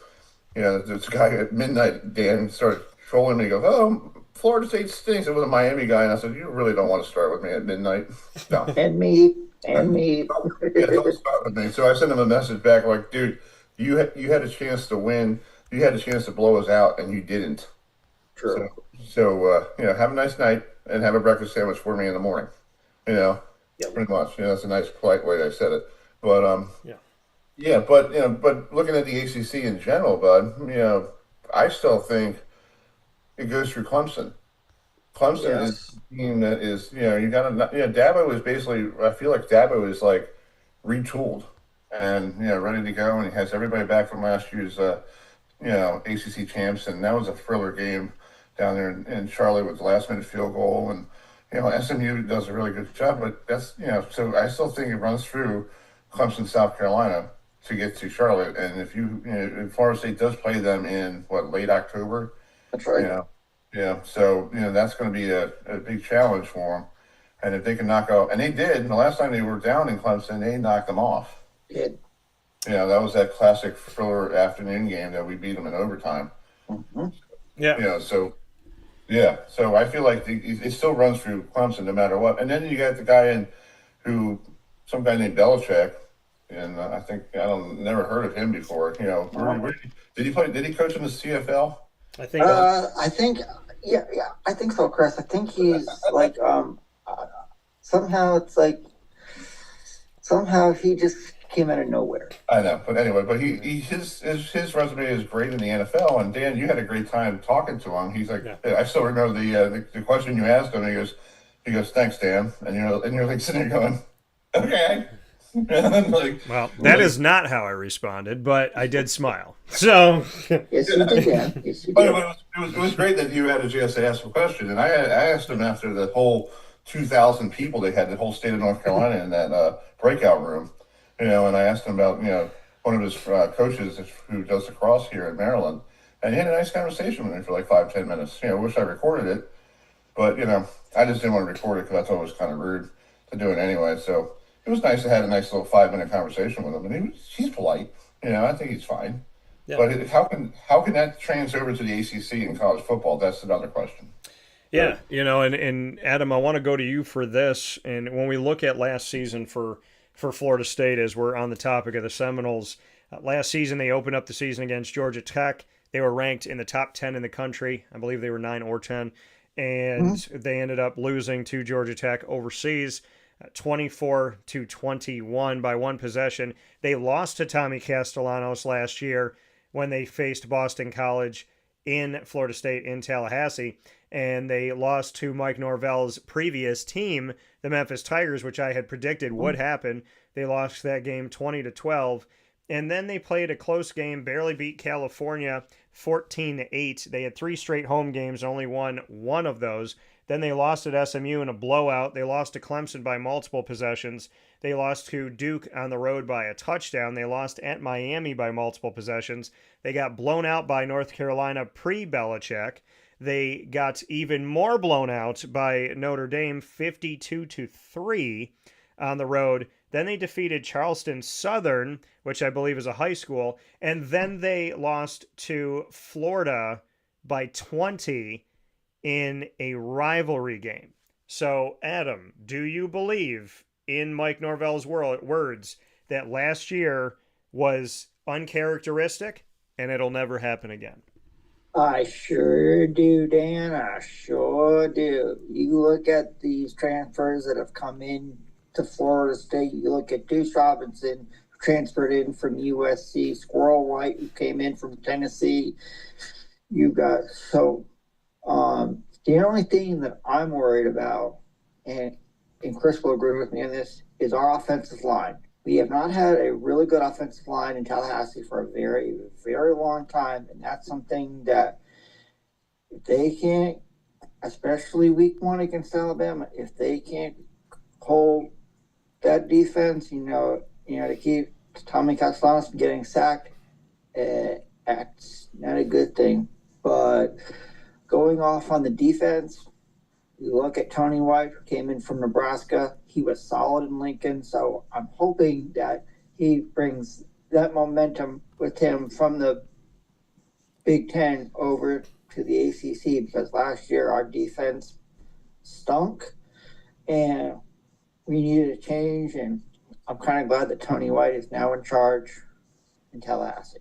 Speaker 9: This guy at midnight, Dan, started trolling me. He goes, "Oh, Florida State stinks." It was a Miami guy, and I said, "You really don't want to start with me at midnight." No.
Speaker 8: And me.
Speaker 9: Don't start with me. So I sent him a message back like, "Dude, you had a chance to win. You had a chance to blow us out, and you didn't."
Speaker 8: True.
Speaker 9: So have a nice night and have a breakfast sandwich for me in the morning. Pretty much. That's a nice, polite way I said it. But but looking at the ACC in general, bud, I still think it goes through Clemson. Clemson is a team that is, you got to, Dabo is basically, I feel like Dabo is like retooled and, ready to go, and he has everybody back from last year's, ACC champs, and that was a thriller game down there in Charlotte with the last minute field goal, and SMU does a really good job, but that's, so I still think it runs through Clemson, South Carolina to get to Charlotte. And if Florida State does play them in late October,
Speaker 8: that's right.
Speaker 9: So, that's going to be a big challenge for them. And if they can knock out, and they did, the last time they were down in Clemson, they knocked them off.
Speaker 8: Did.
Speaker 9: That was that classic thriller afternoon game that we beat them in overtime.
Speaker 8: Mm-hmm.
Speaker 9: So I feel like it still runs through Clemson no matter what. And then you got the guy some guy named Belichick, and I never heard of him before. Did he play? Did he coach in the CFL?
Speaker 1: I think.
Speaker 8: I think so, Chris. I think he's somehow he just came out of nowhere.
Speaker 9: I know, but anyway, but his resume is great in the NFL. And Dan, you had a great time talking to him. He's like, I still remember the question you asked him. He goes, "Thanks, Dan," and you're like sitting there going, "Okay." Like,
Speaker 1: well, that is not how I responded, but I did smile. So
Speaker 8: yes, you did, Dan. Yes, you
Speaker 9: but
Speaker 8: did.
Speaker 9: it was great that you had a chance to ask a question. And I asked him after the whole 2,000 people they had, the whole state of North Carolina in that breakout room, and I asked him about one of his coaches who does the cross here in Maryland, and he had a nice conversation with me for like 5-10 minutes. I wish I recorded it, but I just didn't want to record it because I thought it was kind of rude to do it anyway. So it was nice to have a nice little 5-minute conversation with him, and he's polite. I think he's fine. Yeah. But how can that transfer over to the ACC in college football? That's another question.
Speaker 1: Yeah, and Adam, I want to go to you for this. And when we look at last season for Florida State, as we're on the topic of the Seminoles, last season they opened up the season against Georgia Tech. They were ranked in the top 10 in the country. I believe they were 9 or 10. And they ended up losing to Georgia Tech overseas, 24-21 by one possession. They lost to Tommy Castellanos last year when they faced Boston College in Florida State in Tallahassee. And they lost to Mike Norvell's previous team, the Memphis Tigers, which I had predicted would happen. They lost that game 20-12. And then they played a close game, barely beat California 14-8. They had 3 straight home games, only won one of those. Then they lost at SMU in a blowout. They lost to Clemson by multiple possessions. They lost to Duke on the road by a touchdown. They lost at Miami by multiple possessions. They got blown out by North Carolina pre-Belichick. They got even more blown out by Notre Dame, 52-3 on the road. Then they defeated Charleston Southern, which I believe is a high school. And then they lost to Florida by 20 in a rivalry game. So, Adam, do you believe, in Mike Norvell's words, that last year was uncharacteristic and it'll never happen again?
Speaker 8: I sure do, Dan. I sure do. You look at these transfers that have come in to Florida State. You look at Deuce Robinson, who transferred in from USC, Squirrel White, who came in from Tennessee. You got the only thing that I'm worried about, and Chris will agree with me on this, is our offensive line. We have not had a really good offensive line in Tallahassee for a very, very long time, and that's something that if they can't, especially week 1 against Alabama, if they can't hold that defense, to keep Tommy Castellanos from getting sacked, that's not a good thing. But going off on the defense, you look at Tony White, who came in from Nebraska. He was solid in Lincoln, so I'm hoping that he brings that momentum with him from the Big Ten over to the ACC, because last year our defense stunk and we needed a change, and I'm kind of glad that Tony White is now in charge in Tallahassee.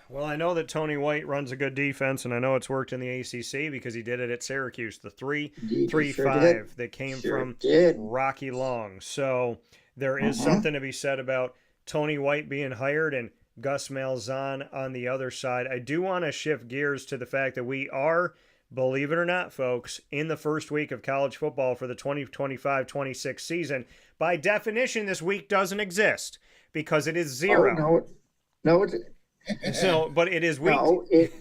Speaker 1: Well, I know that Tony White runs a good defense, and I know it's worked in the ACC because he did it at Syracuse, the 3-3-5 that came from Rocky Long. So there is something to be said about Tony White being hired and Gus Malzahn on the other side. I do want to shift gears to the fact that we are, believe it or not, folks, in the first week of college football for the 2025-26 season. By definition, this week doesn't exist because it is 0.
Speaker 8: Oh, no, it's
Speaker 1: so, but it is week.
Speaker 8: No, it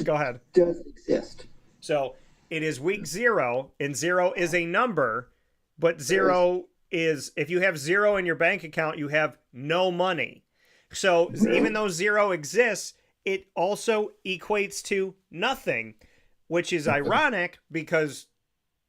Speaker 1: Go ahead.
Speaker 8: does exist.
Speaker 1: So it is week 0, and 0 is a number, but 0 is, if you have 0 in your bank account, you have no money. So even though 0 exists, it also equates to nothing, which is ironic because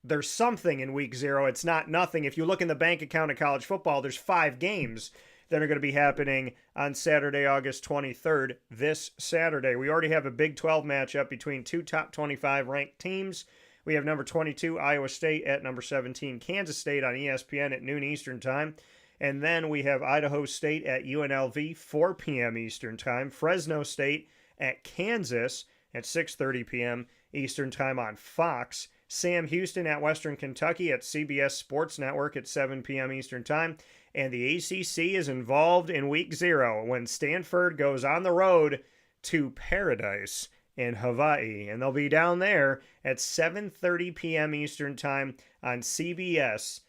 Speaker 1: there's something in week 0. It's not nothing. If you look in the bank account of college football, there's 5 games that are going to be happening on Saturday, August 23rd, this Saturday. We already have a Big 12 matchup between 2 top 25 ranked teams. We have number 22, Iowa State, at number 17, Kansas State on ESPN at noon Eastern time. And then we have Idaho State at UNLV, 4 p.m. Eastern time. Fresno State at Kansas at 6:30 p.m. Eastern time on Fox. Sam Houston at Western Kentucky at CBS Sports Network at 7 p.m. Eastern time. and the ACC is involved in week 0 when Stanford goes on the road to Paradise in Hawaii, and they'll be down there at 7:30 p.m. Eastern Time on CBS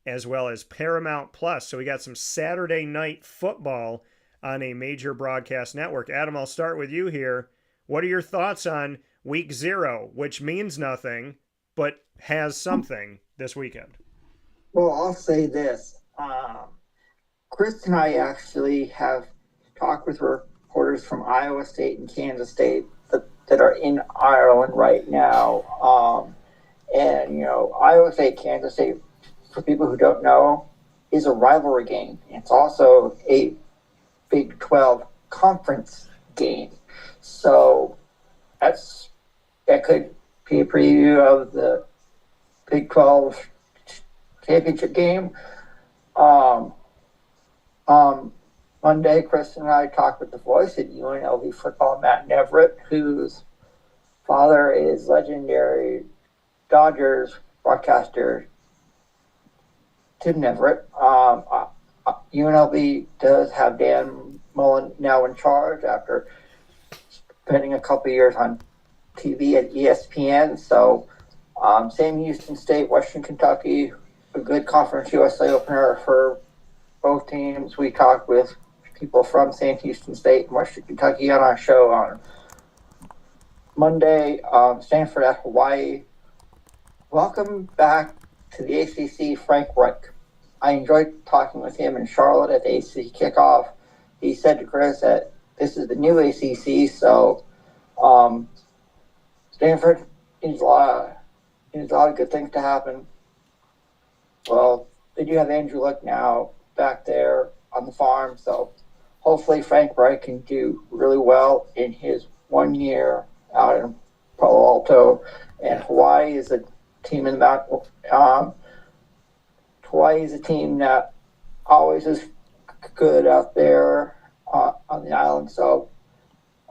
Speaker 1: as well as Paramount Plus. So we got some Saturday night football on a major broadcast network. Adam, I'll start with you here. What are your thoughts on week 0, which means nothing but has something this weekend?
Speaker 8: Well, I'll say this. Chris and I actually have talked with reporters from Iowa State and Kansas State that are in Ireland right now. And, Iowa State, Kansas State, for people who don't know, is a rivalry game. It's also a Big 12 conference game. So that could be a preview of the Big 12 championship game. Monday, Chris and I talked with the voice at UNLV football, Matt Neverett, whose father is legendary Dodgers broadcaster Tim Neverett. UNLV does have Dan Mullen now in charge after spending a couple years on TV at ESPN. So Sam Houston State, Western Kentucky, a good Conference USA opener for both teams. We talked with people from Sam Houston State and Western Kentucky on our show on Monday. Stanford at Hawaii. Welcome back to the ACC, Frank Reich. I enjoyed talking with him in Charlotte at the ACC kickoff. He said to Chris that this is the new ACC, so Stanford needs a lot of good things to happen. Well, they do have Andrew Luck now back there on the farm, so hopefully Frank Reich can do really well in his 1 year out in Palo Alto. And Hawaii is a team in the back. Hawaii is a team that always is good out there on the island. So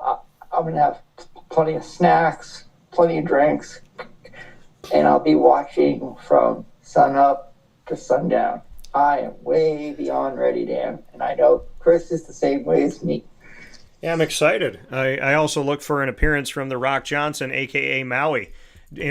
Speaker 8: I'm going to have plenty of snacks, plenty of drinks, and I'll be watching from sun up to sundown. I am way beyond ready, Dan, and I know Chris is the same way as me.
Speaker 1: Yeah, I'm excited. I also look for an appearance from the Rock Johnson, a.k.a. Maui,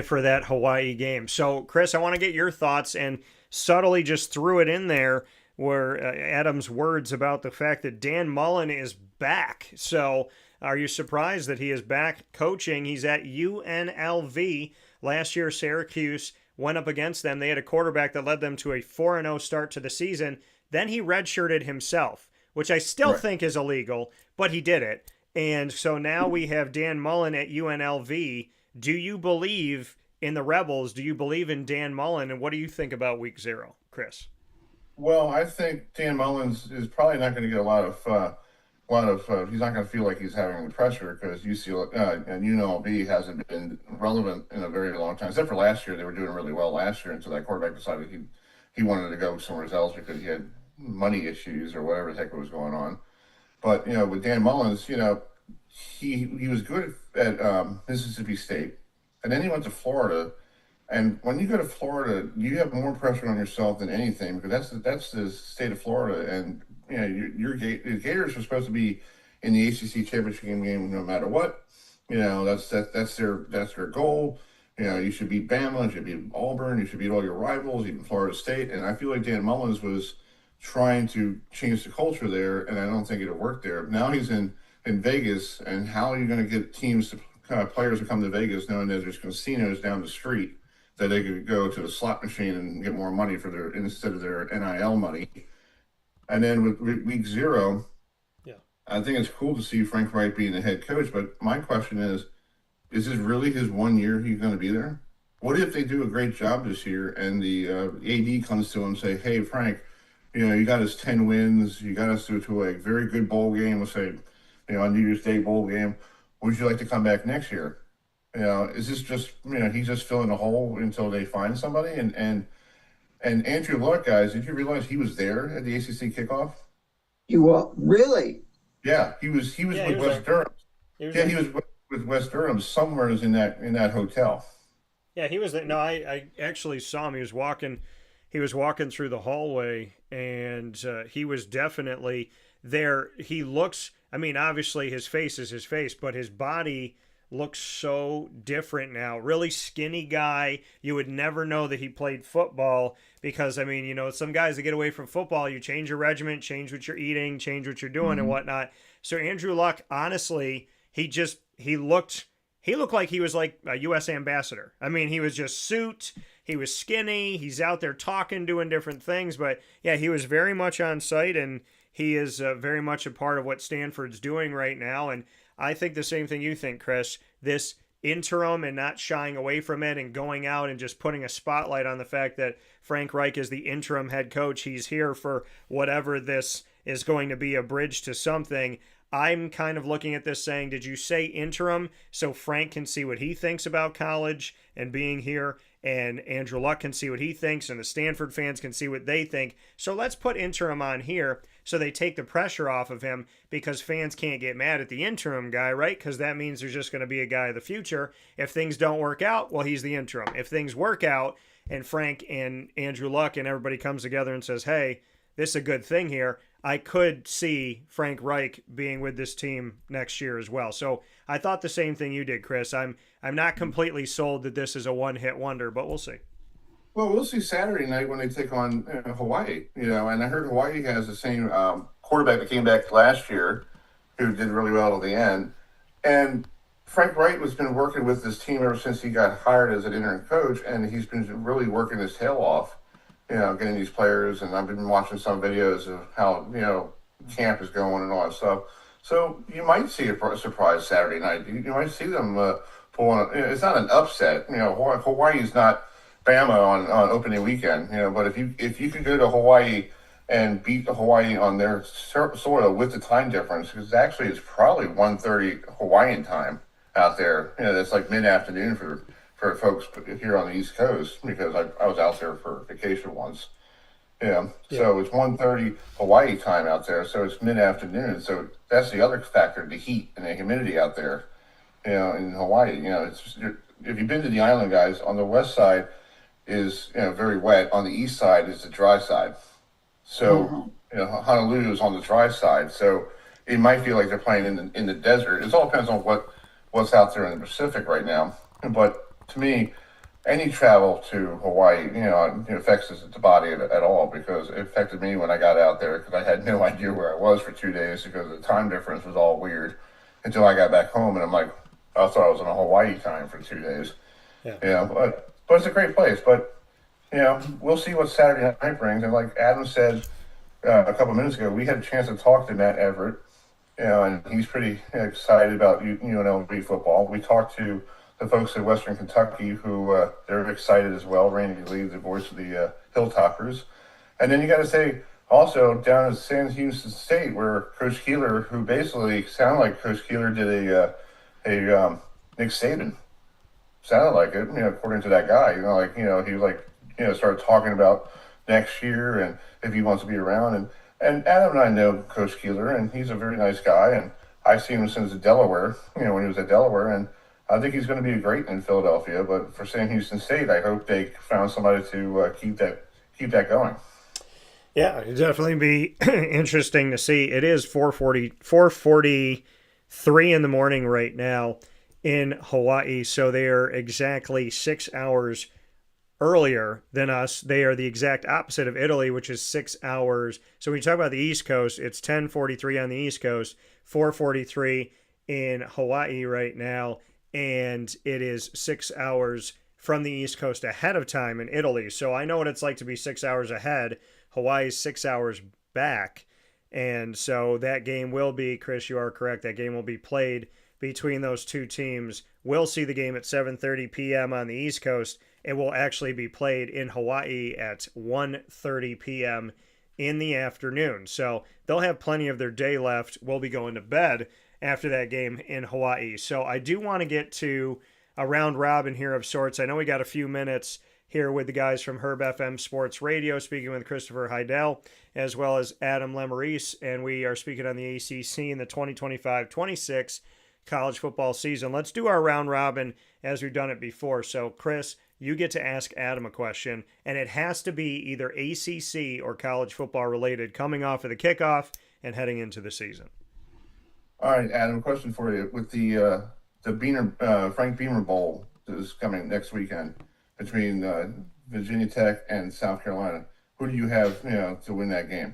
Speaker 1: for that Hawaii game. So, Chris, I want to get your thoughts, and subtly just threw it in there where Adam's words about the fact that Dan Mullen is back. So are you surprised that he is back coaching? He's at UNLV. Last year, Syracuse went up against them. They had a quarterback that led them to a 4-0 start to the season. Then he redshirted himself, which I still think is illegal, but he did it. And so now we have Dan Mullen at UNLV. Do you believe in the Rebels? Do you believe in Dan Mullen? And what do you think about week 0, Chris?
Speaker 9: Well, I think Dan Mullins is probably not going to get a lot of he's not going to feel like he's having the pressure because UCLA and UNLV hasn't been relevant in a very long time. Except for last year, they were doing really well last year until that quarterback decided he wanted to go somewhere else because he had money issues or whatever the heck was going on. But with Dan Mullins, he was good at Mississippi State, and then he went to Florida. And when you go to Florida, you have more pressure on yourself than anything because that's the state of Florida, and your Gators are supposed to be in the ACC championship game no matter what. That's their goal. You should beat Bama, you should beat Auburn, you should beat all your rivals, even Florida State. And I feel like Dan Mullins was trying to change the culture there, and I don't think it'll work there. Now he's in Vegas, and how are you going to get players to come to Vegas knowing that there's casinos down the street that they could go to the slot machine and get more money instead of their NIL money? And then with week 0, I think it's cool to see Frank Reich being the head coach. But my question is this really his 1 year he's going to be there? What if they do a great job this year and the AD comes to him and say, hey, Frank, you got us 10 wins. You got us to a very good bowl game. Let's say, on New Year's Day bowl game. Would you like to come back next year? Is this just, he's just filling a hole until they find somebody? And Andrew Luck, guys, did you realize he was there at the ACC kickoff?
Speaker 8: You what? Really?
Speaker 9: Yeah, he was with West Durham. He was with West Durham somewhere in that hotel.
Speaker 1: Yeah, he was there. No, I actually saw him. He was walking he was walking through the hallway, and he was definitely there. He looks, I mean, obviously his face is his face, but his body looks so different now. Really skinny guy. You would never know that he played football because, I mean, you know, some guys that get away from football, you change your regimen, change what you're eating, change what you're doing and whatnot. So Andrew Luck, honestly, he looked like he was like a U.S. ambassador. I mean, he was just suit. He was skinny. He's out there talking, doing different things. But yeah, he was very much on site, and he is very much a part of what Stanford's doing right now. And I think the same thing you think, Chris. This interim and not shying away from it and going out and just putting a spotlight on the fact that Frank Reich is the interim head coach. He's here for whatever this is going to be, a bridge to something. I'm kind of looking at this saying, did you say interim so Frank can see what he thinks about college and being here, and Andrew Luck can see what he thinks, and the Stanford fans can see what they think? So let's put interim on here so they take the pressure off of him, because fans can't get mad at the interim guy, right? Because that means there's just going to be a guy of the future. If things don't work out, well, he's the interim. If things work out and Frank and Andrew Luck and everybody comes together and says, hey, this is a good thing here, I could see Frank Reich being with this team next year as well. So I thought the same thing you did, Chris. I'm not completely sold that this is a one-hit wonder, but we'll see.
Speaker 9: Well, we'll see Saturday night when they take on Hawaii, and I heard Hawaii has the same quarterback that came back last year who did really well at the end. And Frank Reich has been working with this team ever since he got hired as an interim coach, and he's been really working his tail off, getting these players. And I've been watching some videos of how, camp is going and all that stuff. So you might see a surprise Saturday night. You might see them pull on. It's not an upset. Hawaii's not Bama on opening weekend, but if you could go to Hawaii and beat Hawaii on their soil with the time difference, because actually it's probably 1:30 Hawaiian time out there. That's like mid-afternoon for folks here on the East Coast, because I was out there for vacation once. So it's 1:30 Hawaii time out there, so it's mid-afternoon. So that's the other factor, the heat and the humidity out there, in Hawaii. If you've been to the island, guys, on the west side is very wet. On the east side is the dry side. So Honolulu is on the dry side. So it might feel like they're playing in the desert. It all depends on what's out there in the Pacific right now. But to me, any travel to Hawaii, affects the body at all, because it affected me when I got out there, because I had no idea where I was for 2 days, because the time difference was all weird until I got back home, and I'm like, I thought I was in a Hawaii time for 2 days. But it's a great place. But we'll see what Saturday night brings. And like Adam said a couple minutes ago, we had a chance to talk to Matt Everett, and he's pretty excited about UNLV football. We talked to the folks at Western Kentucky, who they're excited as well. Randy Lee, the voice of the Hilltoppers. And then you got to say, also down at San Houston State, where Coach Keeler, who basically sounded like Coach Keeler did a Nick Saban. Sounded like it, according to that guy. He started talking about next year and if he wants to be around. And Adam and I know Coach Keeler, and he's a very nice guy. And I've seen him since Delaware, when he was at Delaware. And I think he's going to be great in Philadelphia. But for Sam Houston State, I hope they found somebody to keep that going.
Speaker 1: Yeah, it'd definitely be interesting to see. It is 4:43 in the morning right now in Hawaii, so they are exactly 6 hours earlier than us. They are the exact opposite of Italy, which is 6 hours. So when you talk about the East Coast, it's 10:43 on the East Coast, 4:43 in Hawaii right now, and it is 6 hours from the East Coast ahead of time in Italy. So I know what it's like to be 6 hours ahead. Hawaii's 6 hours back. And so that game will be, Chris, you are correct, that game will be played between those two teams. We'll see the game at 7:30 p.m. on the East Coast. It will actually be played in Hawaii at 1:30 p.m. in the afternoon. So they'll have plenty of their day left. We'll be going to bed after that game in Hawaii. So I do want to get to a round robin here of sorts. I know we got a few minutes here with the guys from HerbFM Sports Radio, speaking with Christopher Heidel, as well as Adam Lemerise, and we are speaking on the ACC in the 2025-26 college football season. Let's do our round robin as we've done it before. So, Chris, you get to ask Adam a question, and it has to be either ACC or college football related coming off of the kickoff and heading into the season.
Speaker 9: All right, Adam, question for you. With the Frank Beamer Bowl that is coming next weekend between Virginia Tech and South Carolina, who do you have, to win that game?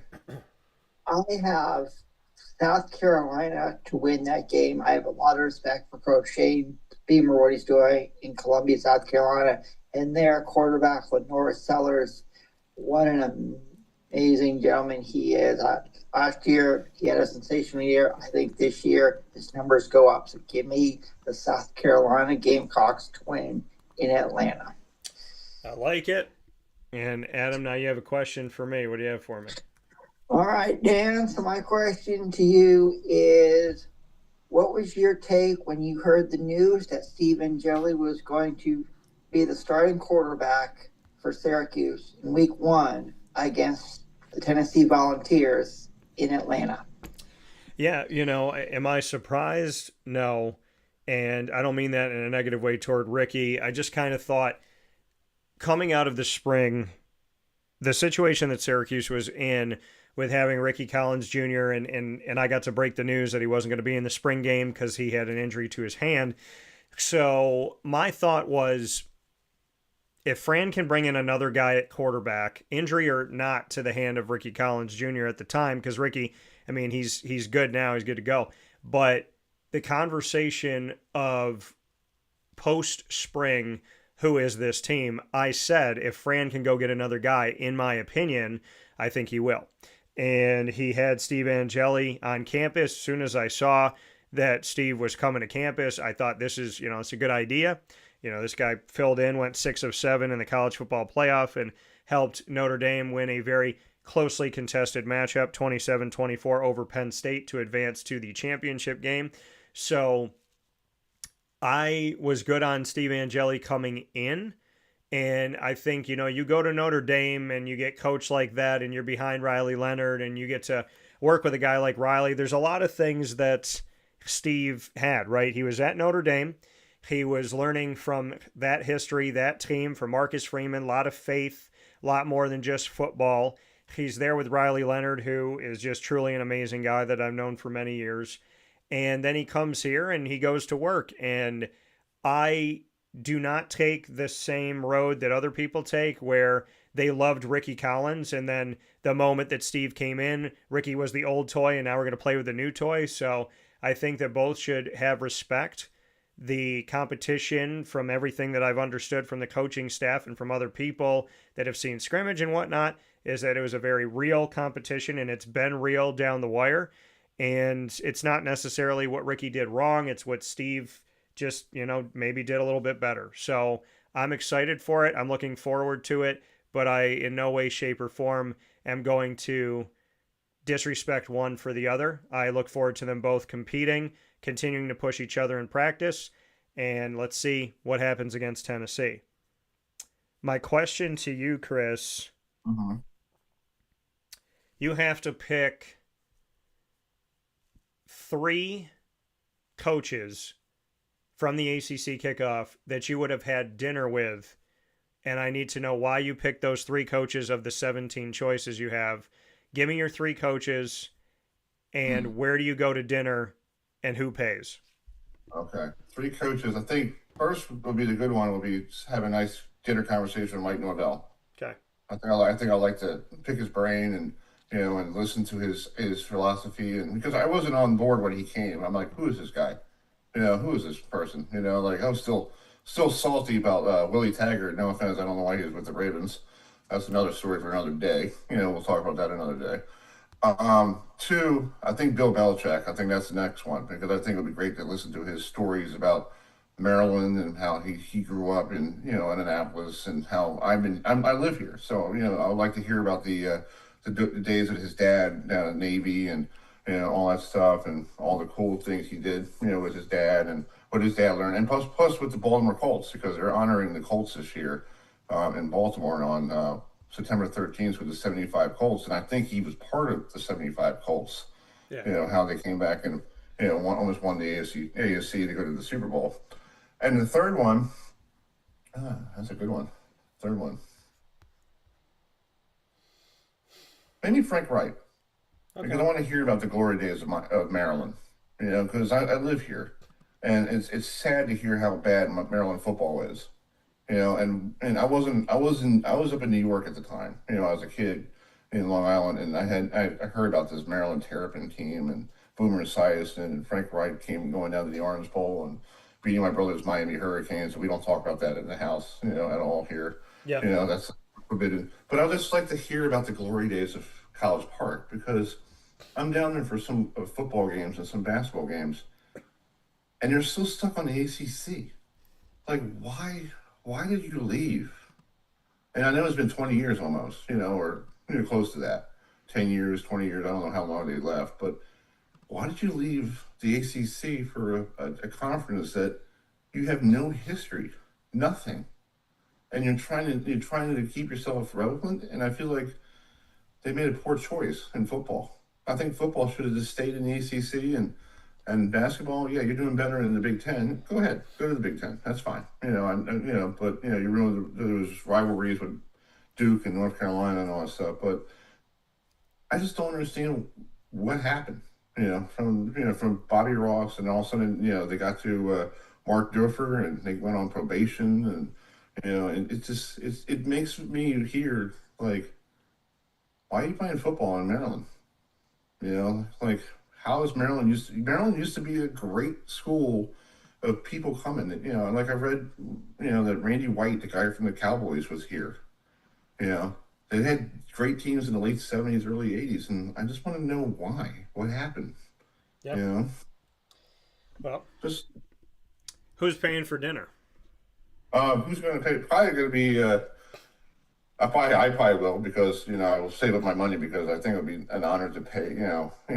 Speaker 8: I have South Carolina to win that game. I have a lot of respect for Coach Shane Beamer, what he's doing in Columbia, South Carolina, and their quarterback, Lenore Sellers. What an amazing gentleman he is. Last year, he had a sensational year. I think this year his numbers go up. So give me the South Carolina Gamecocks to win in Atlanta.
Speaker 1: I like it. And Adam, now you have a question for me. What do you have for me?
Speaker 8: All right, Dan. So my question to you is, what was your take when you heard the news that Steve Angeli was going to be the starting quarterback for Syracuse in week 1 against the Tennessee Volunteers in Atlanta?
Speaker 1: Yeah, am I surprised? No. And I don't mean that in a negative way toward Ricky. I just kind of thought coming out of the spring, the situation that Syracuse was in with having Ricky Collins Jr. and I got to break the news that he wasn't going to be in the spring game because he had an injury to his hand. So my thought was, if Fran can bring in another guy at quarterback, injury or not to the hand of Ricky Collins Jr. at the time, because Ricky, he's good now, he's good to go. But the conversation of post-spring, who is this team? I said, if Fran can go get another guy, in my opinion, I think he will. And he had Steve Angeli on campus. As soon as I saw that Steve was coming to campus, I thought this is, it's a good idea. This guy filled in, went 6 of 7 in the college football playoff and helped Notre Dame win a very closely contested matchup, 27-24 over Penn State to advance to the championship game. So I was good on Steve Angeli coming in. And I think, you go to Notre Dame and you get coached like that and you're behind Riley Leonard and you get to work with a guy like Riley. There's a lot of things that Steve had, right? He was at Notre Dame. He was learning from that history, that team, from Marcus Freeman, a lot of faith, a lot more than just football. He's there with Riley Leonard, who is just truly an amazing guy that I've known for many years. And then he comes here and he goes to work. And I do not take the same road that other people take where they loved Ricky Collins. And then the moment that Steve came in, Ricky was the old toy and now we're going to play with the new toy. So I think that both should have respect. The competition, from everything that I've understood from the coaching staff and from other people that have seen scrimmage and whatnot, is that it was a very real competition and it's been real down the wire. And it's not necessarily what Ricky did wrong. It's what Steve just, maybe did a little bit better. So I'm excited for it. I'm looking forward to it, but I in no way, shape, or form am going to disrespect one for the other. I look forward to them both competing, continuing to push each other in practice, and let's see what happens against Tennessee. My question to you, Chris, you have to pick 3 coaches from the ACC kickoff that you would have had dinner with, and I need to know why you picked those 3 coaches of the 17 choices you have. Give me your 3 coaches, and where do you go to dinner, and who pays?
Speaker 9: Okay. 3 coaches. I think first would be the good one would be have a nice dinner conversation with Mike Norvell.
Speaker 1: Okay.
Speaker 9: I think I like to pick his brain and and listen to his philosophy, and because I wasn't on board when he came, I'm like, who is this guy? Who is this person? I'm still salty about Willie Taggart. No offense, I don't know why he was with the Ravens. That's another story for another day. We'll talk about that another day. 2, I think Bill Belichick. I think that's the next one because I think it would be great to listen to his stories about Maryland and how he grew up in in Annapolis and how I live here. So I would like to hear about the days of his dad down at Navy and all that stuff and all the cool things he did with his dad and what his dad learned, and plus with the Baltimore Colts, because they're honoring the Colts this year in Baltimore on September 13th with the 75 Colts, and I think he was part of the 75 Colts. Yeah. How they came back and almost won the ASC to go to the Super Bowl. And the third one, that's a good one. Third one. Maybe Frank Wright. Okay. Because I want to hear about the glory days of Maryland, because I live here. And it's sad to hear how bad Maryland football is. And I was up in New York at the time. I was a kid in Long Island, and I heard about this Maryland Terrapin team and Boomer Esiason and Frank Wright came going down to the Orange Bowl and beating my brother's Miami Hurricanes. We don't talk about that in the house, at all here. Yeah. That's forbidden. But I would just like to hear about the glory days of College Park, because I'm down there for some football games and some basketball games, and you're still stuck on the ACC. Like, why did you leave? And I know it's been 20 years almost, or close to that. 10 years, 20 years, I don't know how long they left, but why did you leave the ACC for a conference that you have no history, nothing, and you're trying to keep yourself relevant? And I feel like they made a poor choice in football. I think football should have just stayed in the ACC, and basketball. Yeah, you're doing better in the Big Ten. Go ahead, go to the Big Ten. That's fine. But you ruined those rivalries with Duke and North Carolina and all that stuff. But I just don't understand what happened. From Bobby Ross, and all of a sudden, they got to Mark Duffer, and they went on probation, and it makes me hear, like, why are you playing football in Maryland? Like, how is Maryland used to be a great school of people coming, like I read, that Randy White, the guy from the Cowboys, was here. They had great teams in the late 70s, early 80s, and I just want to know why. What happened? Yep.
Speaker 1: Well,
Speaker 9: just
Speaker 1: who's paying for dinner?
Speaker 9: Who's going to pay? Probably going to be. I probably will, because I will save up my money, because I think it would be an honor to pay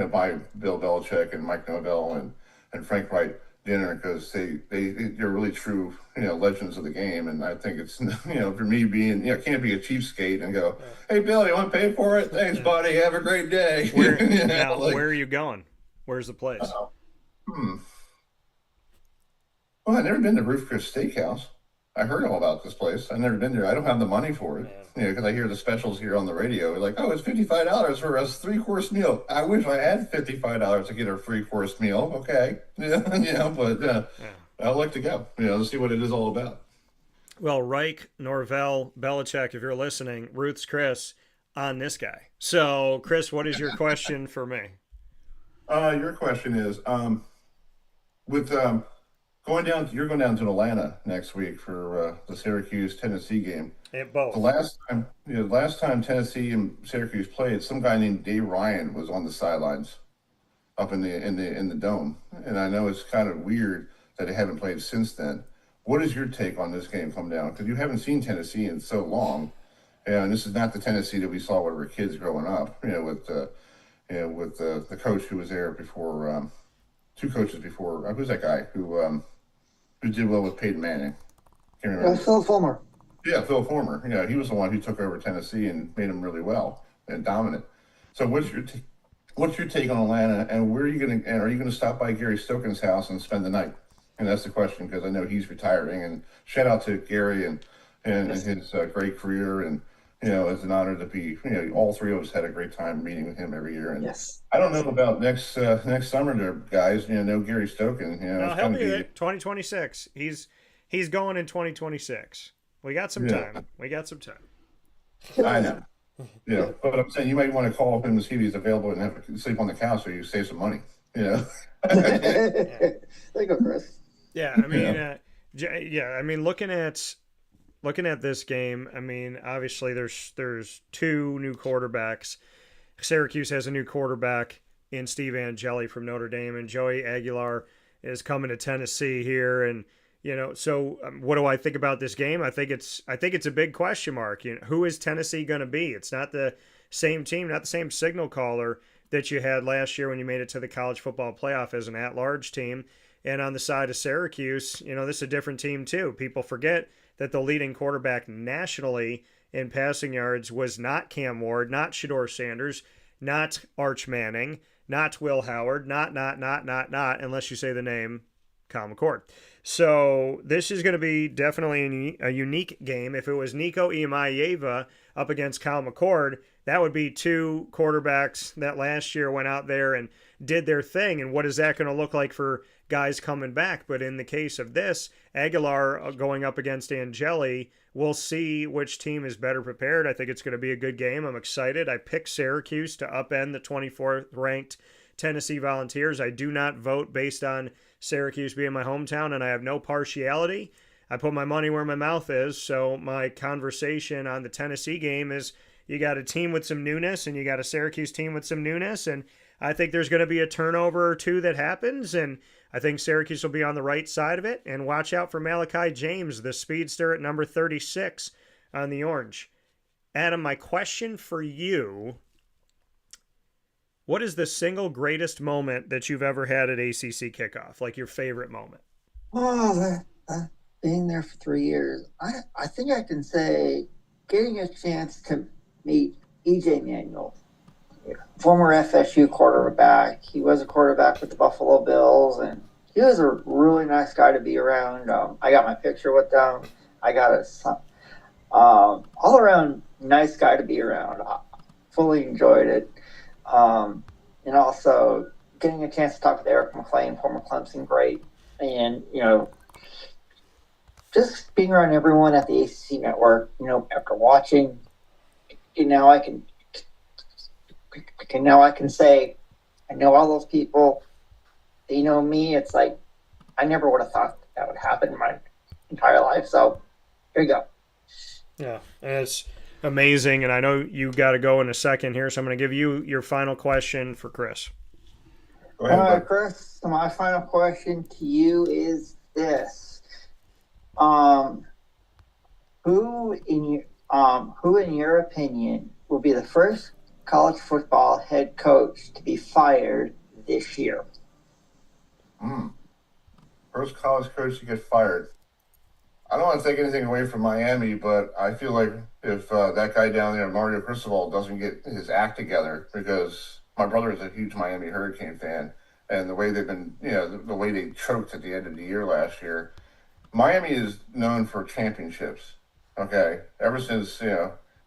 Speaker 9: buy Bill Belichick and Mike Norvell and Frank Wright dinner, because they're really true legends of the game. And I think it's for me being can't be a cheapskate and go, hey Bill, you want to pay for it? Thanks, buddy. Have a great day.
Speaker 1: Where are you going? Where's the place?
Speaker 9: Well, I've never been to Roof Chris Steakhouse. I heard all about this place. I've never been there. I don't have the money for it. Because I hear the specials here on the radio. Like, oh, it's $55 for a 3-course meal. I wish I had $55 to get a 3-course meal. Okay. But I'd like to go, to see what it is all about.
Speaker 1: Well, Reich, Norvell, Belichick, if you're listening, Ruth's Chris on this guy. So, Chris, what is your question for me?
Speaker 9: Your question is, with you're going down to Atlanta next week for the Syracuse-Tennessee game.
Speaker 1: Both.
Speaker 9: The last time Tennessee and Syracuse played, some guy named Dave Ryan was on the sidelines up in the dome, and I know it's kind of weird that they haven't played since then. What is your take on this game come down? Because you haven't seen Tennessee in so long, and this is not the Tennessee that we saw when we were kids growing up. With the coach who was there before, 2 coaches before. Who's that guy who did well with Peyton Manning? Can't remember.
Speaker 8: Phil Fulmer.
Speaker 9: Yeah, Phil Fulmer. He was the one who took over Tennessee and made them really well and dominant. So what's your take on Atlanta, and where are you going to? And are you going to stop by Gary Stokan's house and spend the night? And that's the question, because I know he's retiring. And shout out to Gary and his great career. And it's an honor to be. All 3 of us had a great time meeting with him every year. And
Speaker 8: yes.
Speaker 9: I don't know about next summer, there, guys. Know Gary Stokan.
Speaker 1: No, he'll be there. 2026. He's going in 2026. We got some time.
Speaker 9: I know. But I'm saying you might want to call him to see if he's available and have to sleep on the couch so you save some money.
Speaker 8: There you go, Chris.
Speaker 1: Yeah, I mean, looking at this game, I mean, obviously there's 2 new quarterbacks. Syracuse has a new quarterback in Steve Angeli from Notre Dame, and Joey Aguilar is coming to Tennessee here, and so what do I think about this game? I think it's a big question mark. Who is Tennessee going to be? It's not the same team, not the same signal caller that you had last year when you made it to the college football playoff as an at-large team. And on the side of Syracuse, this is a different team too. People forget that the leading quarterback nationally in passing yards was not Cam Ward, not Shedeur Sanders, not Arch Manning, not Will Howard, not, unless you say the name Kyle McCord. So this is going to be definitely a unique game. If it was Nico Iamaleava up against Kyle McCord, that would be two quarterbacks that last year went out there and did their thing. And what is that going to look like for guys coming back? But in the case of this, Aguilar going up against Angeli, we'll see which team is better prepared. I think it's going to be a good game. I'm excited. I picked Syracuse to upend the 24th ranked Tennessee Volunteers. I do not vote based on Syracuse being my hometown, and I have no partiality. I put my money where my mouth is. So my conversation on the Tennessee game is you got a team with some newness and you got a Syracuse team with some newness. And I think there's going to be a turnover or two that happens. And I think Syracuse will be on the right side of it. And watch out for Malachi James, the speedster at number 36 on the orange. Adam, my question for you, what is the single greatest moment that you've ever had at ACC kickoff? Like your favorite moment?
Speaker 8: Oh, being there for 3 years, I think I can say getting a chance to meet E.J. Manuel, former FSU quarterback. He was a quarterback with the Buffalo Bills, and he was a really nice guy to be around. I got my picture with them. I got a all around nice guy to be around. I fully enjoyed it. And also getting a chance to talk with Eric McLean, former Clemson great, and, just being around everyone at the ACC network, after watching, I can say, I know all those people, they know me. It's like, I never would have thought that would happen in my entire life. So here you go.
Speaker 1: Yeah, it's amazing. And I know you got to go in a second here, so I'm going to give you your final question for Chris.
Speaker 9: Go ahead,
Speaker 8: Chris, my final question to you is this. Who in your opinion will be the first college football head coach to be fired this year?
Speaker 9: First college coach to get fired. I don't want to take anything away from Miami, but I feel like if that guy down there, Mario Cristobal, doesn't get his act together, because my brother is a huge Miami Hurricane fan, and the way they've been, the way they choked at the end of the year last year. Miami is known for championships. Okay, ever since Frank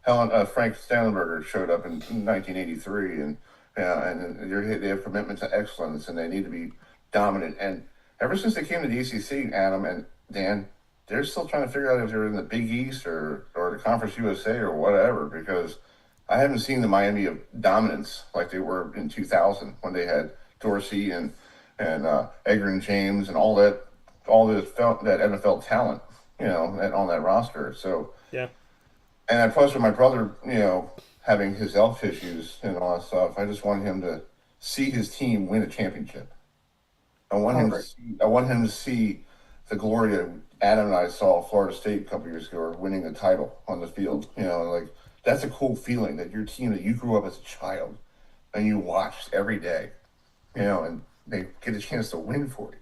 Speaker 9: Stanlenberger showed up in 1983, and they have commitment to excellence, and they need to be dominant. And ever since they came to the ACC, Adam and Dan, they're still trying to figure out if they're in the Big East or the Conference USA or whatever, because I haven't seen the Miami of dominance like they were in 2000 when they had Dorsey and Edgar and James and all that NFL talent, on that roster. So
Speaker 1: yeah.
Speaker 9: And plus with my brother, having his health issues and all that stuff, I just want him to see his team win a championship. I want him to see the glory that Adam and I saw Florida State a couple years ago, winning the title on the field. That's a cool feeling that your team that you grew up as a child and you watched every day, and they get a chance to win for it,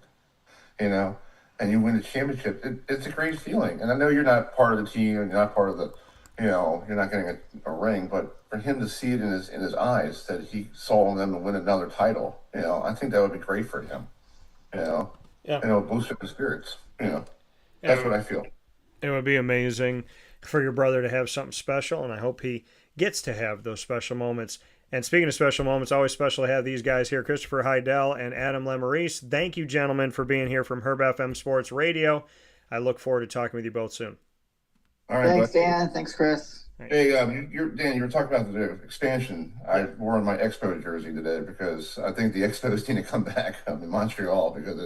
Speaker 9: and you win the championship. It's a great feeling. And I know you're not part of the team and you're not part of the, you're not getting a ring, but for him to see it in his eyes that he saw them to win another title, I think that would be great for him,
Speaker 1: Yeah.
Speaker 9: Boost up his spirits, That's what I feel.
Speaker 1: It would be amazing for your brother to have something special, and I hope he gets to have those special moments. And speaking of special moments, always special to have these guys here, Christopher Heidel and Adam Lemerise. Thank you, gentlemen, for being here from HerbFM Sports Radio. I look forward to talking with you both soon.
Speaker 9: All right,
Speaker 8: thanks, Dan. Thanks, Chris.
Speaker 9: Hey, Dan, you were talking about the expansion. I wore on my Expo jersey today because I think the Expos need to come back in Montreal, because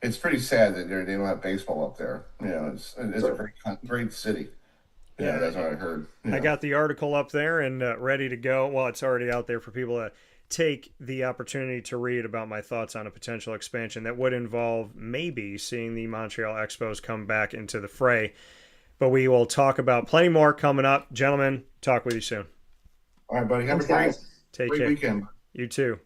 Speaker 9: it's pretty sad that they don't have baseball up there. It's a great city. Yeah, that's what I heard.
Speaker 1: I got the article up there and ready to go. Well, it's already out there for people to take the opportunity to read about my thoughts on a potential expansion that would involve maybe seeing the Montreal Expos come back into the fray. But we will talk about plenty more coming up. Gentlemen, talk with you soon.
Speaker 9: All right, buddy. Have a great
Speaker 1: care.
Speaker 9: Weekend.
Speaker 1: You too.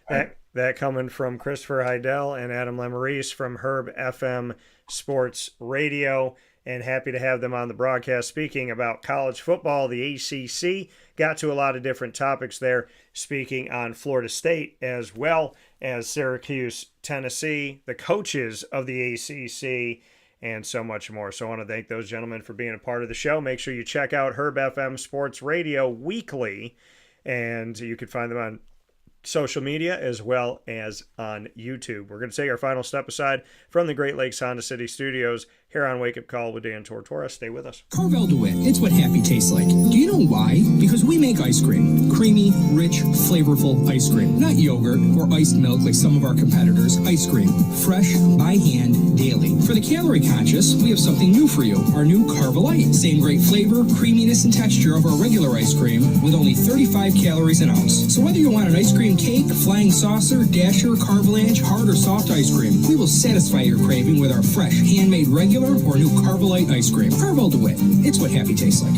Speaker 1: That coming from Christopher Heidel and Adam Lemerise from HerbFM Sports Radio. and happy to have them on the broadcast speaking about college football. The ACC got to a lot of different topics there, speaking on Florida State as well as Syracuse, Tennessee, the coaches of the ACC, and so much more. So I want to thank those gentlemen for being a part of the show. Make sure you check out HerbFM Sports Radio weekly, and you can find them on social media as well as on YouTube. We're going to take our final step aside from the Great Lakes Honda City Studios here on Wake Up Call with Dan Tortora. Stay with us.
Speaker 10: Carvel DeWitt, it's what happy tastes like. Do you know why? Because we make ice cream. Creamy, rich, flavorful ice cream. Not yogurt or iced milk like some of our competitors. Ice cream. Fresh, by hand, daily. For the calorie conscious, we have something new for you. Our new Carvelite. Same great flavor, creaminess, and texture of our regular ice cream with only 35 calories an ounce. So whether you want an ice cream cake, flying saucer, dasher, carvalanche, hard or soft ice cream, we will satisfy your craving with our fresh, handmade regular or new Carvelite ice cream. Carvel DeWitt. It's what happy tastes like.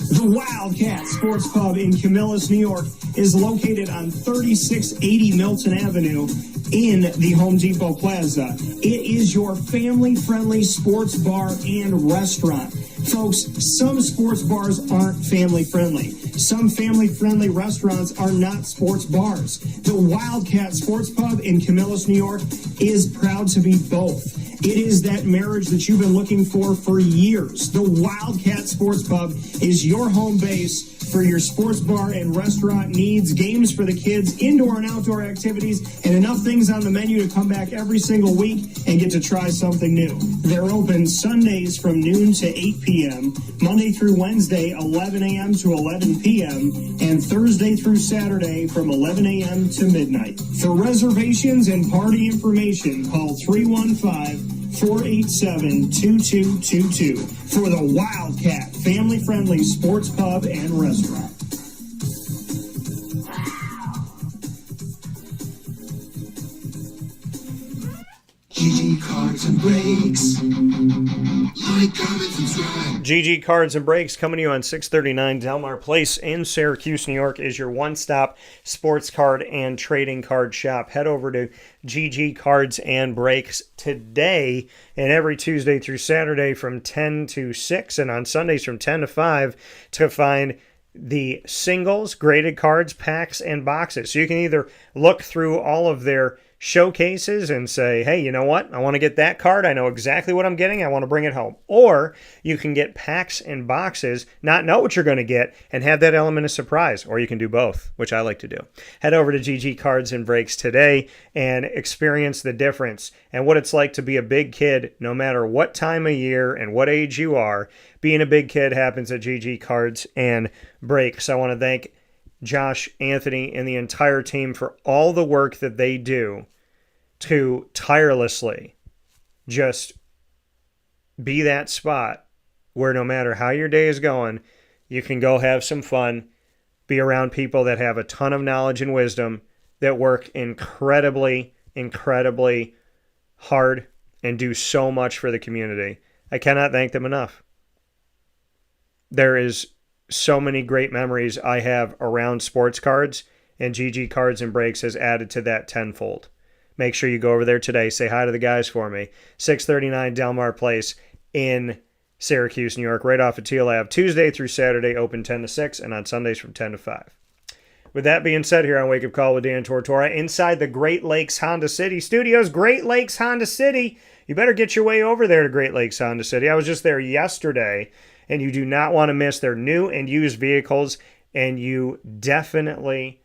Speaker 3: The Wildcat Sports Pub in Camillus, New York is located on 3680 Milton Avenue in the Home Depot Plaza. It is your family-friendly sports bar and restaurant. Folks, some sports bars aren't family-friendly. Some family-friendly restaurants are not sports bars. The Wildcat Sports Pub in Camillus, New York is proud to be both. It is that marriage that you've been looking for years. The Wildcat Sports Pub is your home base for your sports bar and restaurant needs, games for the kids, indoor and outdoor activities, and enough things on the menu to come back every single week and get to try something new. They're open Sundays from noon to 8 p.m., Monday through Wednesday, 11 a.m. to 11 p.m., and Thursday through Saturday from 11 a.m. to midnight. For reservations and party information, call 315-487-2222 for the Wildcat family-friendly sports pub and restaurant.
Speaker 11: GG Cards and Breaks. Like, comment, subscribe.
Speaker 1: GG Cards and Breaks coming to you on 639 Delmar Place in Syracuse, New York is your one-stop sports card and trading card shop. Head over to GG Cards and Breaks today and every Tuesday through Saturday from 10 to 6 and on Sundays from 10 to 5 to find the singles, graded cards, packs, and boxes. So you can either look through all of their showcases and say, hey, you know what? I want to get that card. I know exactly what I'm getting. I want to bring it home. Or you can get packs and boxes, not know what you're going to get, and have that element of surprise. Or you can do both, which I like to do. Head over to GG Cards and Breaks today and experience the difference and what it's like to be a big kid, no matter what time of year and what age you are. Being a big kid happens at GG Cards and Breaks. I want to thank Josh, Anthony, and the entire team for all the work that they do to tirelessly just be that spot where no matter how your day is going, you can go have some fun, be around people that have a ton of knowledge and wisdom, that work incredibly, incredibly hard and do so much for the community. I cannot thank them enough. There is so many great memories I have around sports cards, and GG Cards and Breaks has added to that tenfold. Make sure you go over there today. Say hi to the guys for me. 639 Delmar Place in Syracuse, New York, right off of Teal Ave. Tuesday through Saturday, open 10 to 6, and on Sundays from 10 to 5. With that being said, here on Wake Up Call with Dan Tortora, inside the Great Lakes Honda City Studios. Great Lakes Honda City. You better get your way over there to Great Lakes Honda City. I was just there yesterday, and you do not want to miss their new and used vehicles, and you definitely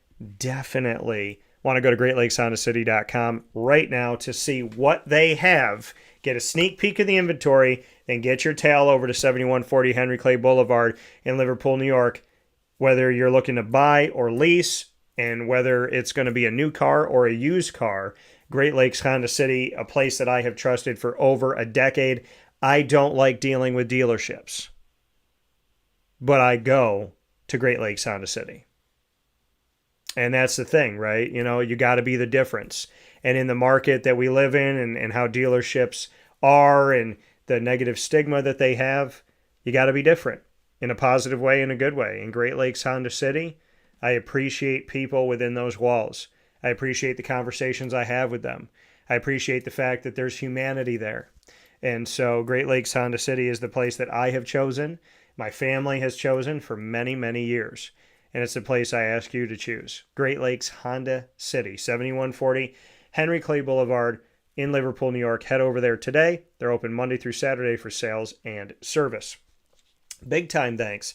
Speaker 1: want to go to GreatLakesHondaCity.com right now to see what they have. Get a sneak peek of the inventory, then get your tail over to 7140 Henry Clay Boulevard in Liverpool, New York. Whether you're looking to buy or lease, and whether it's going to be a new car or a used car, Great Lakes Honda City, a place that I have trusted for over a decade. I don't like dealing with dealerships, but I go to Great Lakes Honda City. And that's the thing, right? You know, you got to be the difference. And in the market that we live in and how dealerships are and the negative stigma that they have, you got to be different in a positive way and a good way. In Great Lakes Honda City, I appreciate people within those walls. I appreciate the conversations I have with them. I appreciate the fact that there's humanity there. And so Great Lakes Honda City is the place that I have chosen, my family has chosen for many, many years. And it's the place I ask you to choose. Great Lakes Honda City, 7140 Henry Clay Boulevard in Liverpool, New York. Head over there today. They're open Monday through Saturday for sales and service. Big time thanks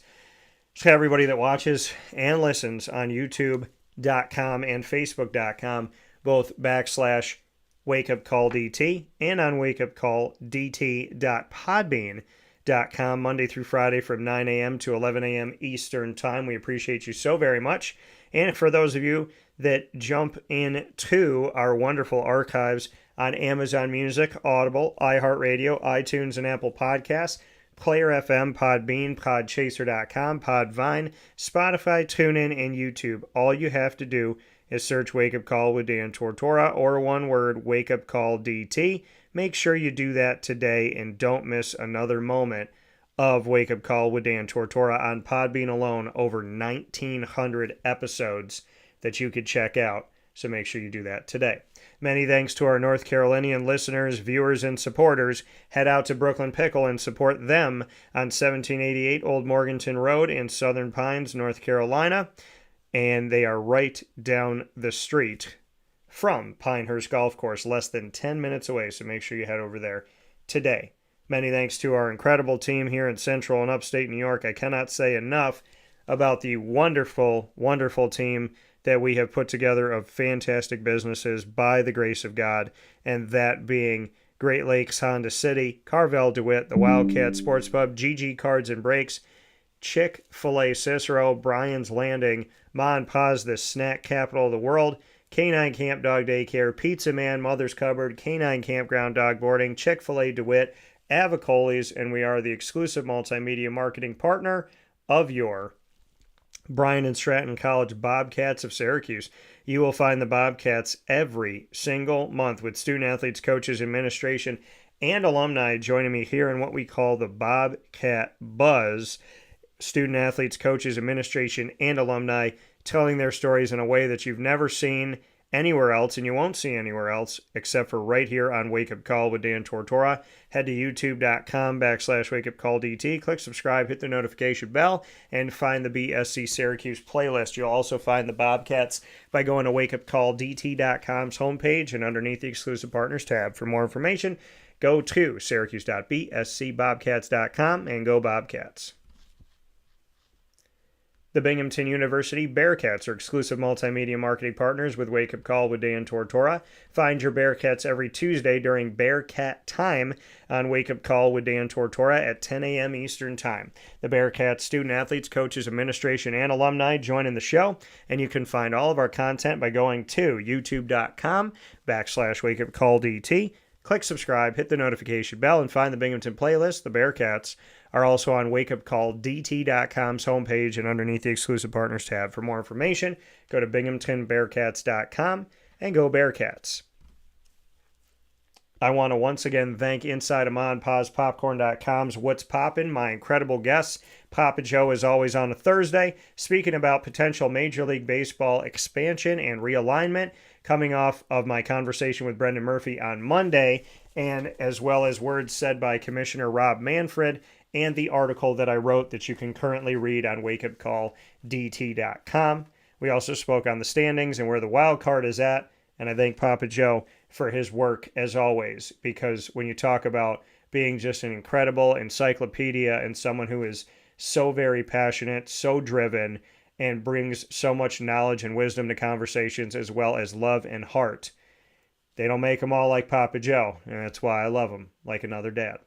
Speaker 1: to everybody that watches and listens on YouTube.com and Facebook.com, both /WakeUpCallDT and on WakeUpCallDT.podbean.com, Monday through Friday from 9 a.m. to 11 a.m. Eastern Time. We appreciate you so very much. And for those of you that jump into our wonderful archives on Amazon Music, Audible, iHeartRadio, iTunes, and Apple Podcasts, Player FM, Podbean, Podchaser.com, Podvine, Spotify, TuneIn, and YouTube. All you have to do is search Wake Up Call with Dan Tortora, or one word, Wake Up Call DT. Make sure you do that today and don't miss another moment of Wake Up Call with Dan Tortora. On Podbean alone, over 1,900 episodes that you could check out. So make sure you do that today. Many thanks to our North Carolinian listeners, viewers, and supporters. Head out to Brooklyn Pickle and support them on 1788 Old Morganton Road in Southern Pines, North Carolina. And they are right down the street from Pinehurst Golf Course, less than 10 minutes away. So make sure you head over there today. Many thanks to our incredible team here in Central and Upstate New York. I cannot say enough about the wonderful, wonderful team that we have put together of fantastic businesses by the grace of God, and that being Great Lakes Honda City, Carvel DeWitt, the Wildcat Sports Pub, GG Cards and Breaks, Chick-fil-A Cicero, Brian's Landing, Ma and Pa's, the snack capital of the world, Canine Camp Dog Daycare, Pizza Man, Mother's Cupboard, Canine Campground Dog Boarding, Chick-fil-A DeWitt, Avicoli's, and we are the exclusive multimedia marketing partner of your Bryan and Stratton College Bobcats of Syracuse. You will find the Bobcats every single month with student athletes, coaches, administration, and alumni joining me here in what we call the Bobcat Buzz. Student athletes, coaches, administration, and alumni telling their stories in a way that you've never seen anywhere else, and you won't see anywhere else except for right here on Wake Up Call with Dan Tortora. Head to youtube.com/wakeupcalldt, click subscribe, hit the notification bell, and find the BSC Syracuse playlist. You'll also find the Bobcats by going to wakeupcalldt.com's homepage and underneath the exclusive partners tab. For more information, go to syracuse.bscbobcats.com and go Bobcats. The Binghamton University Bearcats are exclusive multimedia marketing partners with Wake Up Call with Dan Tortora. Find your Bearcats every Tuesday during Bearcat Time on Wake Up Call with Dan Tortora at 10 a.m. Eastern Time. The Bearcats student athletes, coaches, administration, and alumni join in the show, and you can find all of our content by going to youtube.com/wakeupcalldt. Click subscribe, hit the notification bell, and find the Binghamton playlist. The Bearcats are also on wakeupcalldt.com's homepage and underneath the exclusive partners tab. For more information, go to binghamtonbearcats.com and go Bearcats. I want to once again thank Inside of Ma and Pa's Popcorn.com's What's Poppin', my incredible guests. Papa Joe is always on a Thursday, speaking about potential Major League Baseball expansion and realignment, coming off of my conversation with Brendan Murphy on Monday, and as well as words said by Commissioner Rob Manfred and the article that I wrote that you can currently read on wakeupcalldt.com. We also spoke on the standings and where the wild card is at, and I thank Papa Joe for his work as always, because when you talk about being just an incredible encyclopedia and someone who is so very passionate, so driven, and brings so much knowledge and wisdom to conversations as well as love and heart, they don't make them all like Papa Joe, and that's why I love him like another dad.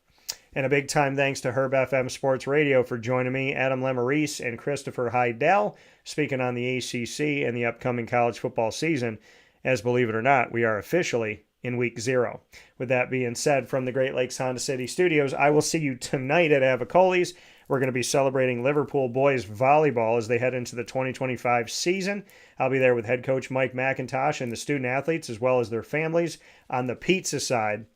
Speaker 1: And a big time thanks to HerbFM Sports Radio for joining me, Adam Lemerise and Christopher Heidel, speaking on the ACC and the upcoming college football season, as believe it or not, we are officially in week 0. With that being said, from the Great Lakes Honda City Studios, I will see you tonight at Avicoli's. We're going to be celebrating Liverpool boys volleyball as they head into the 2025 season. I'll be there with head coach Mike McIntosh and the student athletes as well as their families. On the pizza side,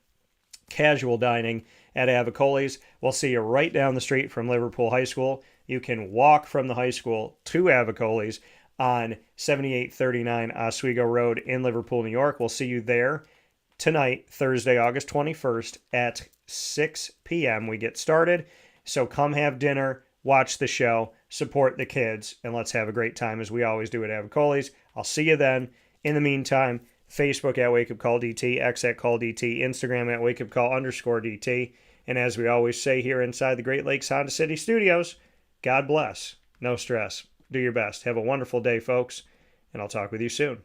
Speaker 1: casual dining at Avicoli's. We'll see you right down the street from Liverpool High School. You can walk from the high school to Avicoli's on 7839 Oswego Road in Liverpool, New York. We'll see you there tonight, Thursday, August 21st at 6 p.m. we get started. So come have dinner, watch the show, support the kids, and let's have a great time as we always do at Avicoli's. I'll see you then. In the meantime, Facebook at Wake Up Call DT, X at Call DT, Instagram at Wake Up Call _DT. And as we always say here inside the Great Lakes Honda City Studios, God bless. No stress. Do your best. Have a wonderful day, folks, and I'll talk with you soon.